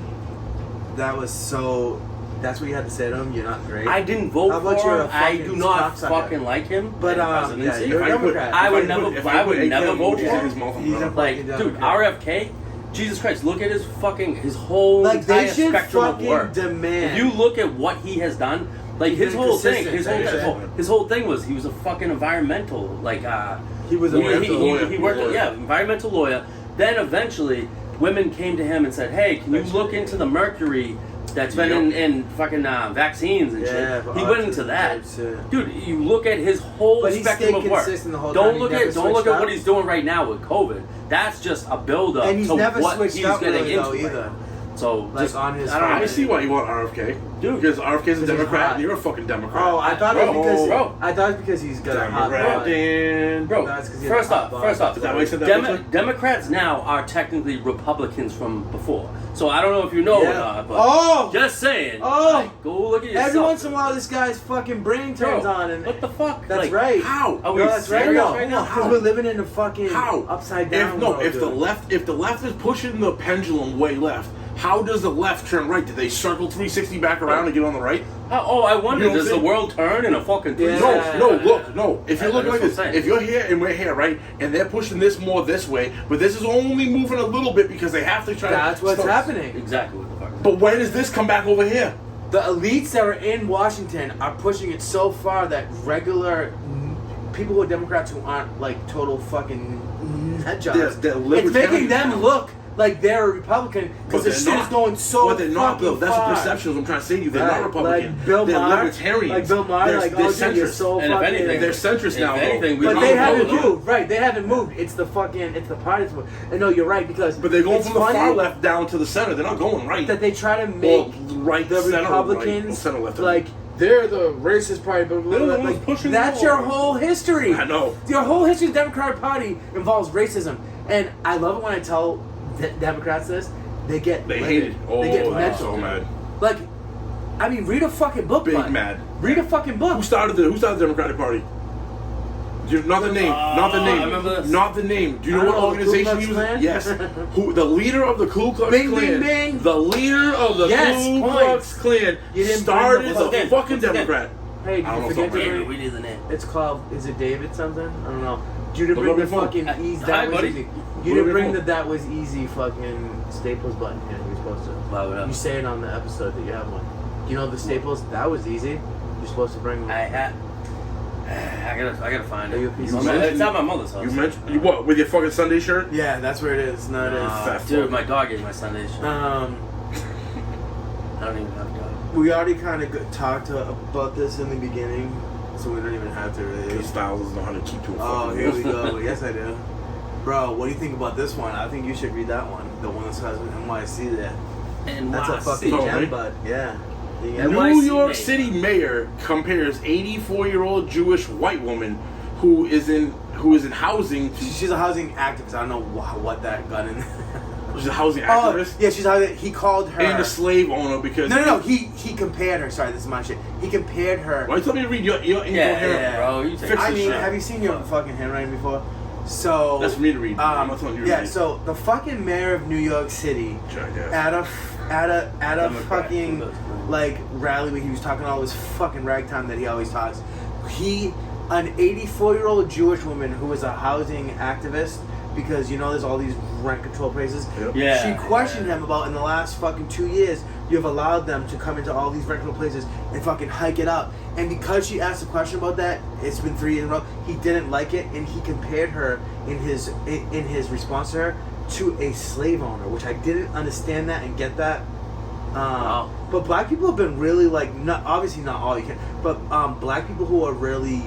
S2: That was so. That's what you had to say to him. You're not great.
S3: I didn't vote
S2: How about
S3: for
S2: you're a
S3: him. I
S2: fucking
S3: do not
S2: cocksucker?
S3: fucking like him.
S2: But,
S3: in
S2: yeah,
S3: presidency.
S2: you're a
S4: If I put-
S2: Democrat.
S3: I would
S4: if
S3: never.
S4: if
S3: I would
S4: put
S3: never
S4: eggplant
S3: vote
S4: emojis
S3: for
S4: in his
S3: him.
S4: mouth, I'm
S2: He's
S4: out.
S2: a
S3: Like,
S2: fucking
S3: dude,
S2: Democrat.
S3: RFK. Jesus Christ, look at his whole
S2: Like they
S3: entire
S2: should
S3: spectrum of
S2: fucking
S3: work.
S2: demand.
S3: If you look at what he has done, like
S2: He's
S3: his
S2: been
S3: whole thing,
S2: consistent,
S3: his whole thing was he was a fucking environmental, like
S2: He was a lawyer.
S3: he worked,
S4: Lawyer.
S3: environmental lawyer. Then eventually, women came to him and said, "Hey, can you look into the mercury that's been in fucking vaccines and
S2: Yeah,
S3: shit?"
S2: but
S3: He went into that,
S2: shit.
S3: dude. You look at his whole
S2: But he
S3: spectrum
S2: stayed
S3: of work.
S2: consistent the whole time.
S3: Don't
S2: He
S3: look
S2: never
S3: at don't look
S2: switched
S3: at
S2: up.
S3: what he's doing right now with COVID. That's just a build up
S2: And he's
S3: to
S2: never
S3: what
S2: switched
S3: he's
S2: up
S3: getting
S2: really,
S3: into
S2: though,
S3: right
S2: either.
S3: now. So
S2: Like,
S3: just,
S2: on his
S3: I don't know.
S4: I see why you want RFK.
S3: Dude.
S4: Because RFK's a
S2: Because he's
S4: Democrat
S2: hot.
S4: and you're a fucking Democrat.
S2: Oh, I thought it was
S4: Bro.
S2: because
S3: Bro.
S2: I thought it was because he's got a hot
S4: Democrat,
S2: body.
S4: Dan.
S3: Bro,
S2: That's 'cause he has
S3: first
S2: a hot
S3: off,
S2: body.
S4: Is that why he said that picture?
S3: Democrats now are technically Republicans from before. So I don't know if you know or
S2: Yeah.
S3: not, but
S2: Oh!
S3: just saying.
S2: Oh!
S3: like, go look at yourself.
S2: Every once in a while, this guy's fucking brain turns
S3: Bro,
S2: on, and
S3: what the fuck?
S2: that's
S3: Like,
S2: right.
S4: How?
S3: Are we
S2: No, that's right.
S3: serious
S2: No,
S3: right now?
S2: because we're living in a fucking
S4: How?
S2: upside down.
S4: If no,
S2: world,
S4: if the
S2: dude.
S4: left is pushing the pendulum way left, how does the left turn right? Did they circle 360 back around and get on the right?
S3: Oh, I wonder,
S4: You know what
S3: does
S4: I'm
S3: the
S4: saying?
S3: world turn in a fucking
S2: Yeah.
S4: No, look, no. If you look
S3: That's
S4: like
S3: what
S4: this,
S3: I'm saying.
S4: if you're here and we're here, right, and they're pushing this more this way, but this is only moving a little bit because they have to try.
S2: That's what's happening.
S3: Exactly what the fuck.
S4: But when does this come back over here?
S2: The elites that are in Washington are pushing it so far that regular people who are Democrats who aren't like total fucking nut jobs,
S4: They're
S2: it's making
S4: libertarians
S2: them
S4: now.
S2: look like they're a Republican because the shit is going so
S4: But they're not, Bill.
S2: fucking
S4: That's
S2: far.
S4: the perception. I'm trying to say to you. They're
S2: Right,
S4: not Republican.
S2: like Bill
S4: they're
S2: Maher,
S4: libertarians.
S2: like Bill Maher,
S4: they're,
S2: like
S4: they're
S2: oh, dude, you're
S4: centrist.
S2: so
S3: And if
S2: fucking.
S3: anything,
S4: They're centrist now,
S3: If anything,
S4: though.
S3: we
S2: But
S3: don't
S2: they
S3: know
S2: haven't
S3: them.
S2: moved, right? They haven't moved. It's the party that's moved. And no, you're right because.
S4: But they're going
S2: it's
S4: from the
S2: funny
S4: far left down to the center. They're not going right.
S2: that they try to
S4: Well,
S2: make
S4: right,
S2: the
S4: center,
S2: Republicans
S4: right, center left.
S2: like they're the racist party, but
S3: They're the ones
S2: like,
S3: pushing
S2: that's
S3: more.
S2: your whole history.
S4: I know.
S2: Your whole history of the Democratic Party involves racism, and I love it when I tell Democrats this. They get
S4: They
S2: livid.
S4: hate it. Oh,
S2: they get
S4: I'm
S2: mental.
S4: so mad.
S2: Like, I mean, read a fucking book,
S4: Big
S2: bud.
S4: mad.
S2: Read a fucking book.
S4: Who started the Democratic Party? Not the name. Not the
S3: I
S4: name.
S3: remember this.
S4: Not the name. Do you
S2: I
S4: know
S2: don't
S4: what
S2: know, the Ku
S4: organization
S2: Klux
S4: he was?
S2: Klan?
S4: Yes. Who? The leader of the Ku Klux
S2: Bing,
S4: Klan.
S2: bing, bing.
S4: The leader of the
S2: Yes,
S4: Ku
S2: points.
S4: Klux Klan
S2: You didn't
S4: started
S2: bring
S4: the
S2: the book.
S4: fucking
S3: Once again.
S4: Democrat.
S2: Hey, did
S4: I don't
S2: you
S4: know
S2: forget to
S4: something.
S2: bring?
S3: We need the name.
S2: It's called. Is it David something? I don't know. You didn't
S4: Look
S2: bring
S4: up
S2: the
S4: your phone.
S2: fucking easy.
S3: Hi,
S2: That was
S3: buddy.
S2: easy.
S4: Look
S2: You
S4: up
S2: didn't
S4: your
S2: bring
S4: phone.
S2: the that was easy fucking Staples button here. You're supposed to.
S3: Why would I?
S2: You say it on the episode that you have one. You know the Staples? That was easy. You're supposed to bring one.
S3: I gotta find
S2: Are
S3: it.
S2: you a piece
S4: of
S3: It's
S4: shit?
S3: at my mother's house.
S4: You mentioned you what with your fucking Sunday shirt?
S2: Yeah, that's where it is. No, it is.
S4: Fat
S3: Dude,
S4: fuck.
S3: my dog ate my Sunday shirt. I don't even have a dog.
S2: We already kind of talked about this in the beginning, so we don't even have to really.
S4: Because Styles doesn't know how to keep to a
S2: Oh,
S4: fucking
S2: here we
S4: list.
S2: go. Yes, I do. Bro, what do you think about this one? I think you should read that one. The one that says NYC there.
S3: And
S2: That's a fucking
S4: Oh,
S2: gem,
S4: right?
S2: bud. Yeah.
S3: NYC
S4: New York
S3: mayor.
S4: City mayor compares 84-year-old Jewish white woman who is in housing to
S2: She's a housing activist. I don't know what that got in.
S4: she's a housing
S2: Oh,
S4: activist
S2: yeah, she's housing. He called her.
S4: and a slave owner because
S2: No. He compared her. Sorry, this is my shit. He compared her.
S4: Why you tell me to read your incoherent?
S3: Yeah, bro. You take
S4: Fix
S2: I
S4: this
S2: mean,
S4: shit.
S2: have you seen your fucking handwriting before? So
S4: That's for me to read. I'm not telling you to
S2: yeah,
S4: read.
S2: so the fucking mayor of New York City
S4: Jackass.
S2: at a
S3: Democrat,
S2: fucking
S3: Democrat.
S2: like rally where he was talking all this fucking ragtime that he always talks. An 84-year-old Jewish woman who is a housing activist because you know there's all these rent control places.
S4: Yep.
S3: Yeah.
S2: She questioned him about in the last fucking 2 years, you've allowed them to come into all these rent control places and fucking hike it up. And because she asked a question about that, it's been 3 years in a row. He didn't like it, and he compared her in his response to her to a slave owner, which I didn't understand that and get that.
S3: Wow.
S2: But black people have been really like not obviously not all you can, but black people who are really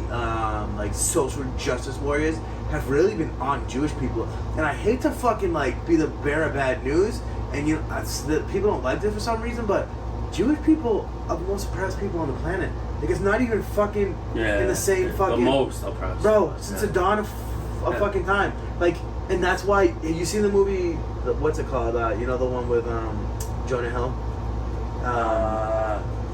S2: like social justice warriors have really been on Jewish people, and I hate to fucking like be the bearer of bad news, and you know the people don't like this for some reason, but Jewish people are the most oppressed people on the planet. Like it's not even fucking in the same fucking
S3: The most oppressed.
S2: bro since the dawn of
S3: Yeah.
S2: fucking time. Like, and that's why you seen the movie. What's it called? You know the one with Jonah Hill.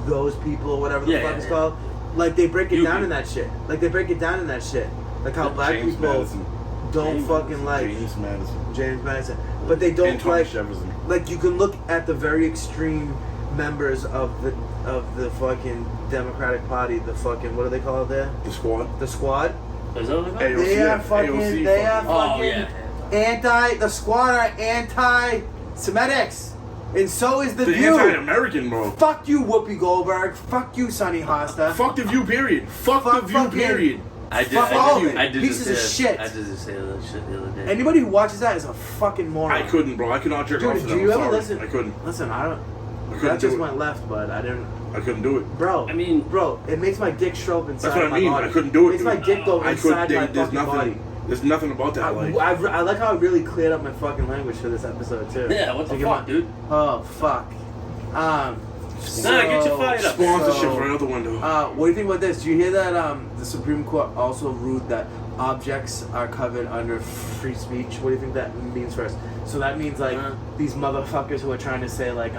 S2: Those people, or whatever the
S3: Yeah,
S2: fuck
S3: yeah,
S2: it's
S3: yeah.
S2: called. Like they break it
S3: You
S2: down
S3: people.
S2: in that shit. Like they break it down in that shit. Like how black
S4: James
S2: people
S4: Madison.
S2: don't
S3: James
S2: fucking like
S4: James Madison.
S2: James Madison, but they
S4: And
S2: don't
S4: Thomas
S2: like.
S4: Jefferson.
S2: Like you can look at the very extreme members of the fucking Democratic Party. The fucking what do they call it there?
S4: The squad.
S2: The Squad.
S3: Is that what it's
S4: AOC,
S3: called?
S2: They are fucking.
S4: AOC
S2: They are
S4: fucking-
S3: Oh,
S2: fucking The Squad are anti-Semitics, and so is the
S4: The
S2: View.
S4: anti-American, bro.
S2: Fuck you, Whoopi Goldberg. Fuck you, Sonny Hosta.
S4: Fuck the View, period. Fuck the View,
S2: fucking-
S4: period.
S3: I did.
S2: Fuck all
S3: I
S2: of
S3: did.
S2: it.
S3: I did
S2: Pieces of
S3: just say
S2: shit.
S3: I did just say that shit the other day.
S2: Anybody who watches that is a fucking moron.
S4: I couldn't, bro. I could not jerk off
S2: Dude,
S4: to
S2: do
S4: them.
S2: you
S4: I'm
S2: ever
S4: sorry.
S2: listen?
S4: I couldn't.
S2: Listen, I don't.
S4: I couldn't
S2: That just
S4: do it.
S2: went left, but I didn't.
S4: I couldn't do it.
S2: Bro,
S3: I mean-
S2: bro, it makes my dick show up inside
S4: That's what I
S2: my
S4: mean.
S2: body.
S4: I couldn't do it.
S2: Makes my
S4: dude.
S2: dick go
S4: I
S2: inside
S4: couldn't.
S2: my
S4: There's
S2: fucking
S4: nothing.
S2: body.
S4: There's nothing about that. Like,
S2: I like how I really cleared up my fucking language for this episode too.
S3: Yeah, what the
S2: Like,
S3: fuck, dude?
S2: Oh fuck.
S3: Nah, get your fired up.
S4: sponsorship
S2: so-
S4: right out the window.
S2: What do you think about this? Do you hear that the Supreme Court also ruled that objects are covered under free speech? What do you think that means for us? So that means like these motherfuckers who are trying to say like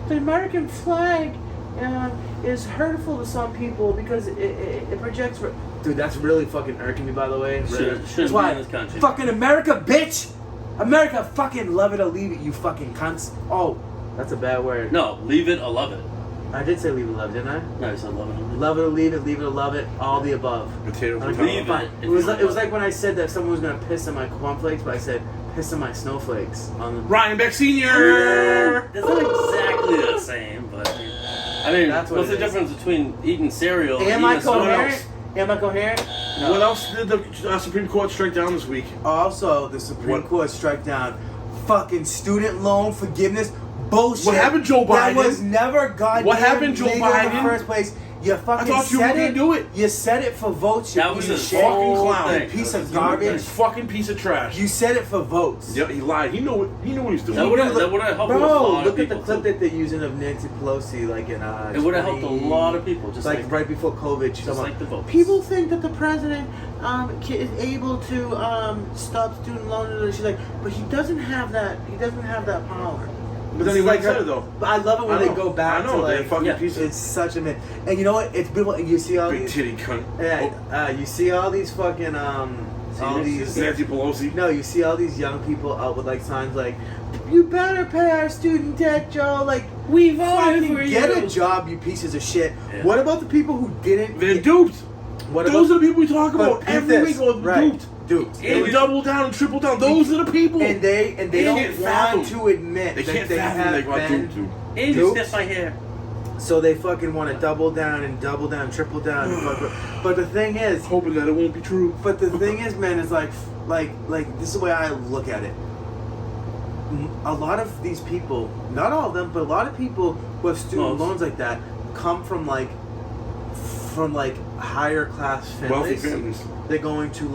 S2: the American flag is hurtful to some people because it projects. Dude, that's really fucking irking me. By the way,
S3: Shouldn't
S2: that's
S3: be
S2: why
S3: in this country.
S2: fucking America, bitch. America, fucking love it or leave it, you fucking cunts. Oh, that's a bad word.
S3: No, leave it or love it.
S2: I did say leave it or love, didn't I?
S3: No, you said love it.
S2: Love it or leave it or love it, all the above.
S4: Potato,
S2: Okay,
S4: potato.
S3: Leave
S2: fine.
S3: it.
S2: It was like when I said that someone was gonna piss in my cornflakes, but I said piss in my snowflakes on the.
S4: Ryan Beck Sr.
S3: That's not exactly the same, but I mean,
S2: That's what
S3: what's
S2: it
S3: the
S2: is.
S3: difference between eating cereal and
S2: Am I
S3: eating someone
S2: coherent?
S3: else?
S2: Am I coherent?
S4: What else did the Supreme Court strike down this week?
S2: Also, the Supreme
S4: What?
S2: Court struck down fucking student loan forgiveness bullshit.
S4: What happened, Joe
S2: That
S4: Biden?
S2: was never goddamn
S4: What happened, Joe
S2: legal in
S4: Biden?
S2: the first place. You fucking
S4: thought you
S2: said
S4: were gonna
S2: it.
S4: do it.
S2: You said it for votes. You
S3: That was
S2: piece of
S3: his
S2: shit.
S4: fucking
S3: whole
S4: clown.
S3: thing.
S2: You piece
S3: That
S2: of
S3: was his whole
S2: garbage.
S3: thing.
S4: Fucking piece of trash.
S2: You said it for votes.
S4: Yep, he lied. He knew what he was doing.
S3: That would have helped a
S2: Bro,
S3: lot
S2: look
S3: of
S2: at the
S3: people.
S2: clip
S3: too.
S2: that they're using of Nancy Pelosi, like in
S3: It would have helped a lot of people. Just
S2: like right before COVID. She's
S3: just
S2: talking
S3: like
S2: about,
S3: the votes.
S2: people think that the president is able to stop student loans. She's like, but he doesn't have that. He doesn't have that power.
S4: But then he
S2: It's
S4: said it though.
S2: But I love it when
S4: I
S2: they
S4: know.
S2: go back
S4: I know,
S2: to
S4: they're
S2: like.
S4: fucking
S3: yeah,
S4: pieces.
S2: It's such a myth. And you know what? It's beautiful. And you see all
S4: Big
S2: these.
S4: titty cunt.
S2: Yeah, you see all these fucking all
S4: It's
S2: these.
S4: Nancy Pelosi.
S2: No, you see all these young people out with like signs like, "You better pay our student debt, Joe." Like,
S3: We voted
S2: fucking
S3: for
S2: get
S3: you.
S2: a job, you pieces of shit.
S3: Yeah.
S2: What about the people who didn't?
S4: They're duped.
S2: What
S4: Those
S2: about
S4: are the people we talk
S2: but
S4: about
S2: peep
S4: every
S2: this,
S4: week. Or
S2: right?
S4: Duped.
S2: Duped.
S4: They double down and triple down. Those are the people.
S2: And they
S4: They
S2: don't
S4: can't
S2: want
S4: fathom.
S2: to admit
S4: They
S2: that
S4: can't
S2: they
S4: fathom
S2: have
S4: they got
S2: been.
S4: duped. Dude.
S3: And
S2: Duped.
S3: that's my hair.
S2: So they fucking want to double down and double down, triple down. And but the thing is,
S4: Hoping that it won't be true.
S2: but the thing is, man, is like this is the way I look at it. A lot of these people, not all of them, but a lot of people who have student
S3: Most.
S2: loans like that come from like higher class
S4: Wealthy
S2: families.
S4: families.
S2: They're going to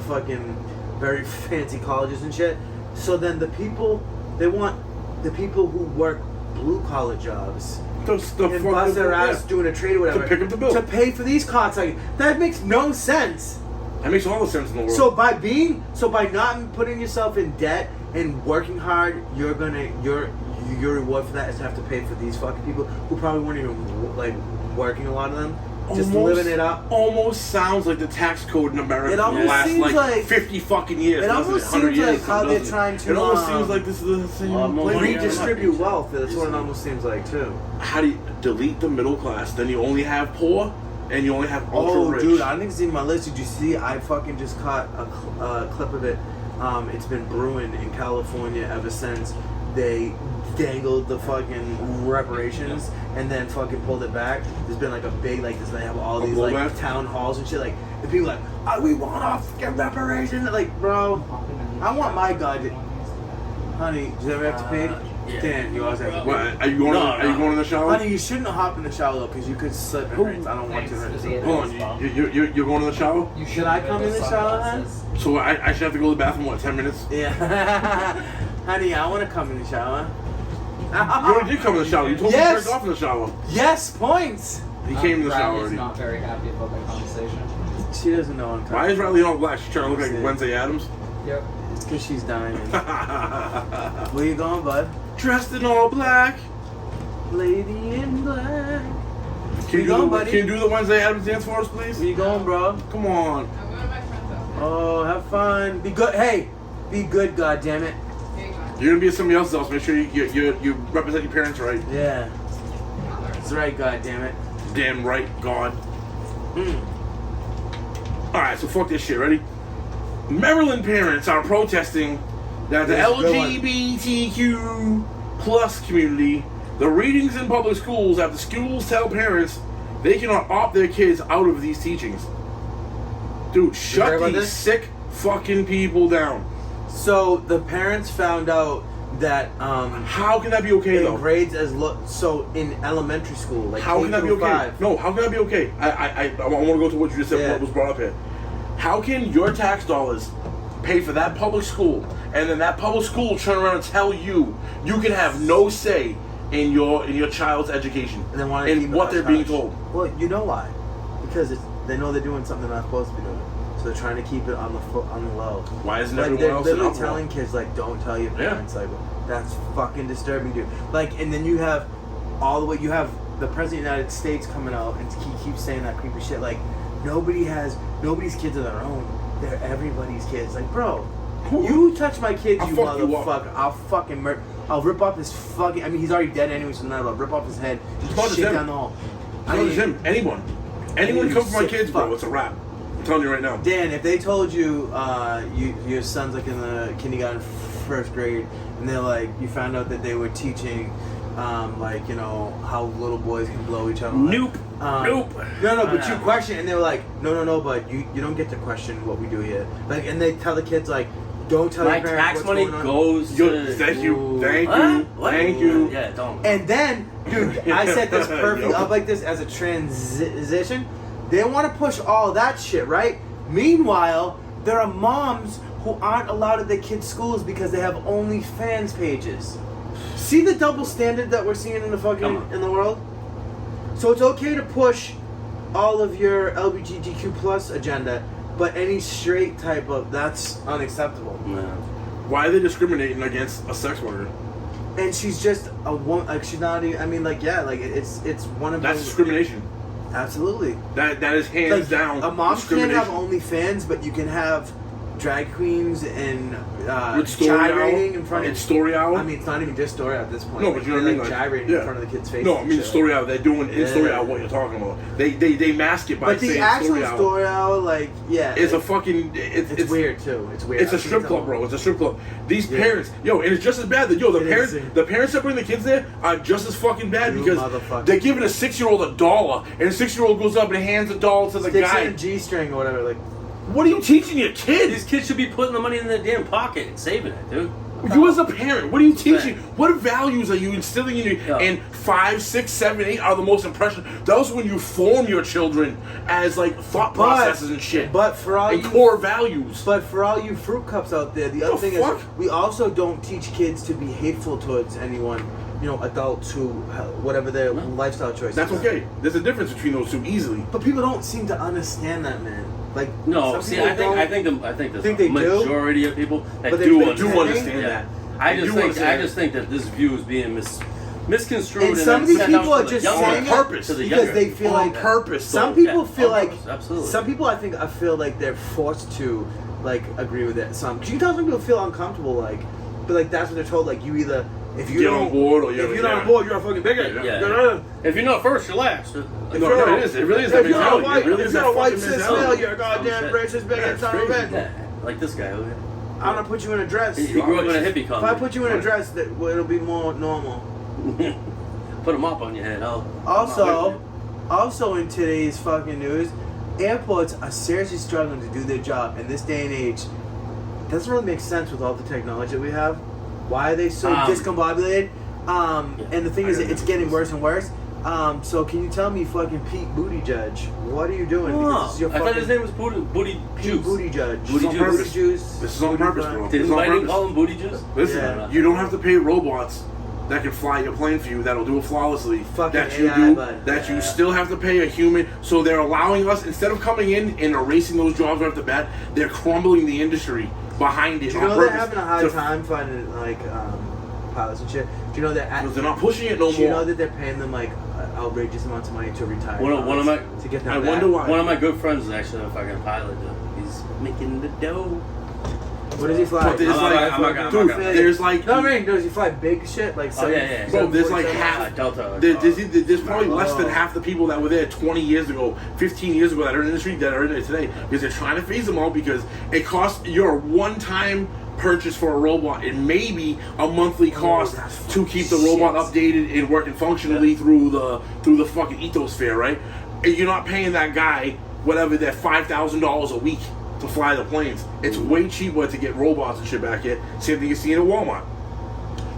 S2: fucking very fancy colleges and shit. So then the people, they want the people who work blue collar jobs and bust their ass doing a trade or whatever
S4: To pick up the bill.
S2: to pay for these costs. Like, that makes no sense.
S4: That makes all the sense in the world.
S2: So by not putting yourself in debt and working hard, your reward for that is to have to pay for these fucking people who probably weren't even like working, a lot of them, just living it up.
S4: Almost sounds like the tax code in America
S2: It
S4: for the
S2: almost
S4: last
S2: seems like-
S4: 50 fucking years.
S2: it
S4: doesn't
S2: almost
S4: 100
S2: seems
S4: years,
S2: like how they're
S4: doesn't it?
S2: trying to,
S4: It almost seems like this is the same
S3: more
S4: place.
S3: money.
S2: Redistribute wealth. That's what it almost seems like too.
S4: How do you delete the middle class? Then you only have poor, and you only have ultra
S2: Oh,
S4: rich.
S2: dude, I didn't see my list. Did you see? I fucking just caught a clip of it. It's been brewing in California ever since they dangled the fucking reparations and then fucking pulled it back. There's been like a big like this. They have all
S4: A
S2: these like
S4: blowback?
S2: town halls and shit. Like the people like, oh, we want our fucking reparations. Like, bro, I want my god. Honey, do you ever have to pee?
S3: Yeah.
S2: Dan, you always have to pee.
S4: What, are you going?
S3: No,
S4: Are you
S3: no.
S4: going in the shower?
S2: Honey, you shouldn't hop in the shower though, because you could slip and hurt. I don't want to hurt you.
S4: Hold on, you're going in the shower?
S5: You
S2: Should I come in the shower, huh?
S4: So I should have to go to the bathroom, what, 10 minutes?
S2: Yeah. Honey, I want to come in the shower.
S4: You already did come in the shower. You told me
S2: Yes.
S4: to jerk off in the shower.
S2: Yes, points.
S4: He came in the shower
S5: Riley's
S4: already.
S5: not very happy about that conversation.
S2: She doesn't know I'm
S4: Why is Riley all black? She's trying to look like
S2: See.
S4: Wednesday Addams.
S5: Yep.
S2: It's because she's dying. Where you going, bud?
S4: Dressed in all black.
S2: Lady in black.
S4: Can you,
S2: going,
S4: do the,
S2: buddy?
S4: can you do the Wednesday Addams dance for us, please?
S2: Where you going, bro?
S4: Come on.
S2: Oh, have fun. Be good. Hey, be good, goddammit.
S4: You're gonna be at somebody else's house. Make sure you represent your parents right.
S2: Yeah. That's right, goddammit.
S4: Damn right, God.
S2: Mm.
S4: All right, so fuck this shit. Ready? Maryland parents are protesting that the
S2: This is a good one.
S4: LGBTQ plus community, the readings in public schools, after schools tell parents they cannot opt their kids out of these teachings. Dude,
S2: heard
S4: shut
S2: about
S4: these
S2: this?
S4: sick fucking people down.
S2: So the parents found out that
S4: How can that be okay
S2: in
S4: though?
S2: grades as low. So in elementary school, like
S4: How
S2: K
S4: can that be
S2: through
S4: okay?
S2: 5.
S4: No, how can that be okay? I want to go to what you just said.
S2: Yeah.
S4: What was brought up here? How can your tax dollars pay for that public school, and then that public school turn around and tell you you can have no say in your child's education
S2: And they want to keep
S4: and
S2: it
S4: what they're being
S2: hush-hush.
S4: told?
S2: Well, you know why? Because they know they're doing something they're not supposed to be doing. So they're trying to keep it on the low.
S4: Why isn't
S2: Like
S4: everyone
S2: they're
S4: else in
S2: literally
S4: uproar?
S2: telling kids like, don't tell your
S4: Yeah.
S2: parents. Like, that's fucking disturbing, dude. Like, and then you have all the way. You have the president of the United States coming out and he keeps saying that creepy shit. Like, nobody's kids are their own. They're everybody's kids. Like, bro, you touch my kids,
S4: I'll
S2: you
S4: fuck you up.
S2: motherfucker. I'll fucking murder. I'll rip off his fucking. I mean, he's already dead anyway, so now I'll rip off his head.
S4: It's not just
S2: Shit
S4: him.
S2: down the hall.
S4: It's not just him. Anyone
S2: You
S4: come for my
S2: sick
S4: kids, bro.
S2: fuck.
S4: It's a wrap. I'm telling you right now.
S2: Dan, if they told you, your son's like in the kindergarten, first grade, and they're like, you found out that they were teaching, like, you know, how little boys can blow each other.
S3: Nope. Nope.
S2: No, but you question, and they were like, no, but you don't get to question what we do here. Like, and they tell the kids like, Don't tell
S3: My
S2: your parents
S3: tax
S2: what's
S3: money
S2: going on.
S3: goes to.
S4: Thank you. Thank
S3: What?
S4: you.
S3: What?
S4: Thank you.
S3: Yeah, don't.
S2: And then, dude, I set this perfect
S4: Yo.
S2: up like this as a transition. They want to push all that shit, right? Meanwhile, there are moms who aren't allowed at their kids' schools because they have OnlyFans pages. See the double standard that we're seeing in the
S3: Come
S2: fucking
S3: on.
S2: in the world? So it's okay to push all of your LGBTQ plus agenda, but any straight type of that's unacceptable.
S3: No.
S4: Why are they discriminating against a sex worker?
S2: And she's just a woman. Like she's not even. I mean, like yeah, like it's one of
S4: That's
S2: those.
S4: discrimination.
S2: Absolutely.
S4: That is hands
S2: Like
S4: down.
S2: a mom can't have
S4: discrimination.
S2: OnlyFans, but you can have drag queens and
S4: With story
S2: gyrating
S4: hour
S2: in front of
S4: and story hour.
S2: I mean, it's not even just story out at this point.
S4: No, but you know what I mean.
S2: Like gyrating in front of the kids' faces.
S4: No, I
S2: and
S4: mean
S2: shit.
S4: story hour. They're doing in story
S2: Yeah.
S4: hour what you're talking about. They mask it by
S2: But the
S4: saying
S2: actual
S4: story hour.
S2: story hour, like yeah,
S4: It's a
S2: like,
S4: fucking.
S2: it's weird too. It's weird.
S4: It's a strip club, bro. It's a strip club. These
S2: Yeah.
S4: parents, yo, and it's just as bad. That yo,
S2: It is.
S4: the parents that bring the kids there are just as fucking bad
S2: You
S4: because
S2: motherfucker.
S4: they're giving a 6-year-old $1, and a 6-year-old goes up and hands $1 to the
S2: Sticks
S4: guy.
S2: in a G-string or whatever. Like
S4: What are you teaching your
S3: These
S4: kids?
S3: kids should be putting the money in their damn pocket and saving it, dude.
S4: You as a parent, what are you teaching?
S3: Right.
S4: What values are you instilling in you?
S3: Yeah.
S4: And 5, 6, 7, 8 are the most impression. Those are when you form your children as like thought processes and shit.
S2: But for all
S4: and
S2: you
S4: core values.
S2: But for all you fruit cups out there, the other
S4: The
S2: thing
S4: fuck?
S2: is we also don't teach kids to be hateful towards anyone. You know, adults who whatever their lifestyle choices.
S4: That's
S2: are.
S4: okay. There's a difference between those two easily.
S2: But people don't seem to understand that, man. Like
S3: No,
S2: some
S3: see,
S2: people
S3: I think
S2: don't-
S3: there's
S2: Think
S3: a
S2: they do?
S3: majority of people that
S2: But they
S3: do
S2: do
S3: understand.
S4: understand
S3: Yeah.
S4: that.
S3: I
S4: They
S3: just
S4: do
S3: think
S4: understand.
S3: I just think that this view is being misconstrued.
S2: And some of these
S3: sent out
S2: people
S3: to
S2: are
S3: the
S2: just
S3: younger-
S2: saying
S4: On purpose.
S3: to the
S2: because
S3: younger.
S2: they feel
S4: On
S2: like
S4: purpose,
S2: Some
S4: though.
S2: people
S3: Yeah,
S2: feel
S3: on
S2: like
S3: purpose, absolutely.
S2: some people I feel like they're forced to like agree with it. Some 'cause you can tell some people feel uncomfortable but like that's what they're told. Like you either if you
S4: Get
S2: don't
S4: on board or you're
S2: if you're not on board, you're a fucking bigot.
S3: Yeah. If you're not first, you're last.
S4: No, it is. It really is
S2: If
S4: that
S2: you're a
S4: mentality.
S2: white,
S4: It really
S2: if
S4: is
S2: you're
S4: that
S2: a white
S4: fucking
S2: cis
S4: mentality.
S2: male, you're a goddamn
S3: shit.
S2: racist bigot,
S4: Yeah,
S2: son of a
S4: crazy.
S2: bitch.
S3: Yeah, like this guy over here.
S2: I'm gonna put you in a dress.
S3: He grew up in a hippie
S2: If I
S3: colony.
S2: put you in a dress, it'll be more normal.
S3: Put him up on your head.
S2: Also in today's fucking news, airports are seriously struggling to do their job in this day and age. It doesn't really make sense with all the technology that we have. Why are they so discombobulated? And the thing is, it's getting worse and worse. So can you tell me, fucking Pete Buttigieg, what are you doing? Because this is your
S3: I thought
S2: fucking
S3: his name was Booty
S2: Pete
S3: Juice.
S2: Buttigieg.
S3: Booty
S2: Booty
S3: Juice.
S2: Juice.
S4: This is on
S2: Booty
S4: purpose,
S2: Bun.
S4: bro.
S3: Did
S4: It's on
S3: anybody
S4: purpose.
S3: call him Booty Juice?
S4: Listen,
S2: Yeah.
S4: you don't have to pay robots that can fly your plane for you, that'll do it flawlessly.
S2: Fucking
S4: that you
S2: AI,
S4: do,
S2: bud.
S4: that you
S3: Yeah.
S4: still have to pay a human. So they're allowing us, instead of coming in and erasing those jobs right off the bat, they're crumbling the industry behind it
S2: Do you
S4: on
S2: know they're
S4: purpose.
S2: having a hard
S4: to-
S2: time finding like pilots and shit? Do you know that?
S4: They're not pushing it no
S2: Do you
S4: more.
S2: know that they're paying them like outrageous amounts of money to retire?
S3: One of
S2: pilots
S3: my-
S2: to get them
S4: I
S2: back?
S4: wonder why.
S3: One of my good friends is actually a fucking pilot. Dude. He's making the dough.
S2: What does he fly?
S4: But there's
S3: I'm
S4: like,
S3: not gonna-
S4: dude,
S3: I'm not
S4: there's like,
S2: No, I mean, does he fly big shit like?
S3: Oh, yeah.
S4: Bro, there's like
S2: 747?
S4: half.
S3: Delta.
S4: There's probably less than
S2: Oh.
S4: half the people that were there 20 years ago, 15 years ago that are in the industry that are in it today because they're trying to phase them out because it costs your one-time purchase for a robot and maybe a monthly cost
S2: that's
S4: to keep the robot
S2: shit.
S4: updated and working functionally through the fucking ethosphere, right? And you're not paying that guy whatever that $5,000 a week to fly the planes. It's way cheaper to get robots and shit back here. Same thing you see in Walmart.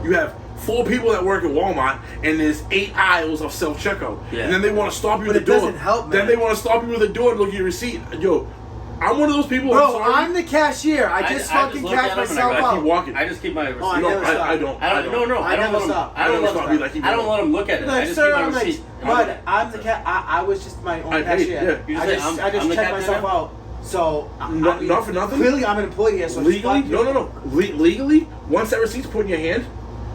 S4: You have 4 people that work at Walmart, and there's 8 aisles of self-checkout.
S3: Yeah.
S4: And then they want to stop you
S2: But
S4: at
S2: it
S4: the door.
S2: doesn't help,
S4: Then
S2: man.
S4: they want to stop you at the door and look at your receipt. Yo, I'm one of those people.
S2: Bro,
S4: I'm sorry.
S2: I'm the cashier. I just fucking
S3: look
S2: cash
S3: at him and
S2: myself
S3: I go,
S4: I keep
S2: out.
S4: walking.
S3: I just keep my receipt.
S2: I
S4: No,
S2: never stop.
S4: I don't.
S3: No,
S2: I
S3: I don't
S2: never
S3: let him.
S2: stop.
S3: I don't
S4: never
S3: let
S4: stop.
S3: him.
S4: Be like, keep
S3: I don't
S4: going.
S3: let him look at it. I
S2: Like,
S3: just
S2: sir,
S3: keep my
S2: I'm like,
S3: receipt.
S2: but I'm the cat. I was just my own
S4: I paid,
S2: cashier.
S4: yeah.
S3: You
S2: I
S3: say,
S2: just
S3: I'm
S2: checked
S3: the captain
S2: myself
S3: now?
S2: out. So
S4: Not for nothing.
S2: Clearly, I'm an employee here. So
S4: Legally?
S2: fuck you.
S4: No. Legally, once that receipt's put in your hand,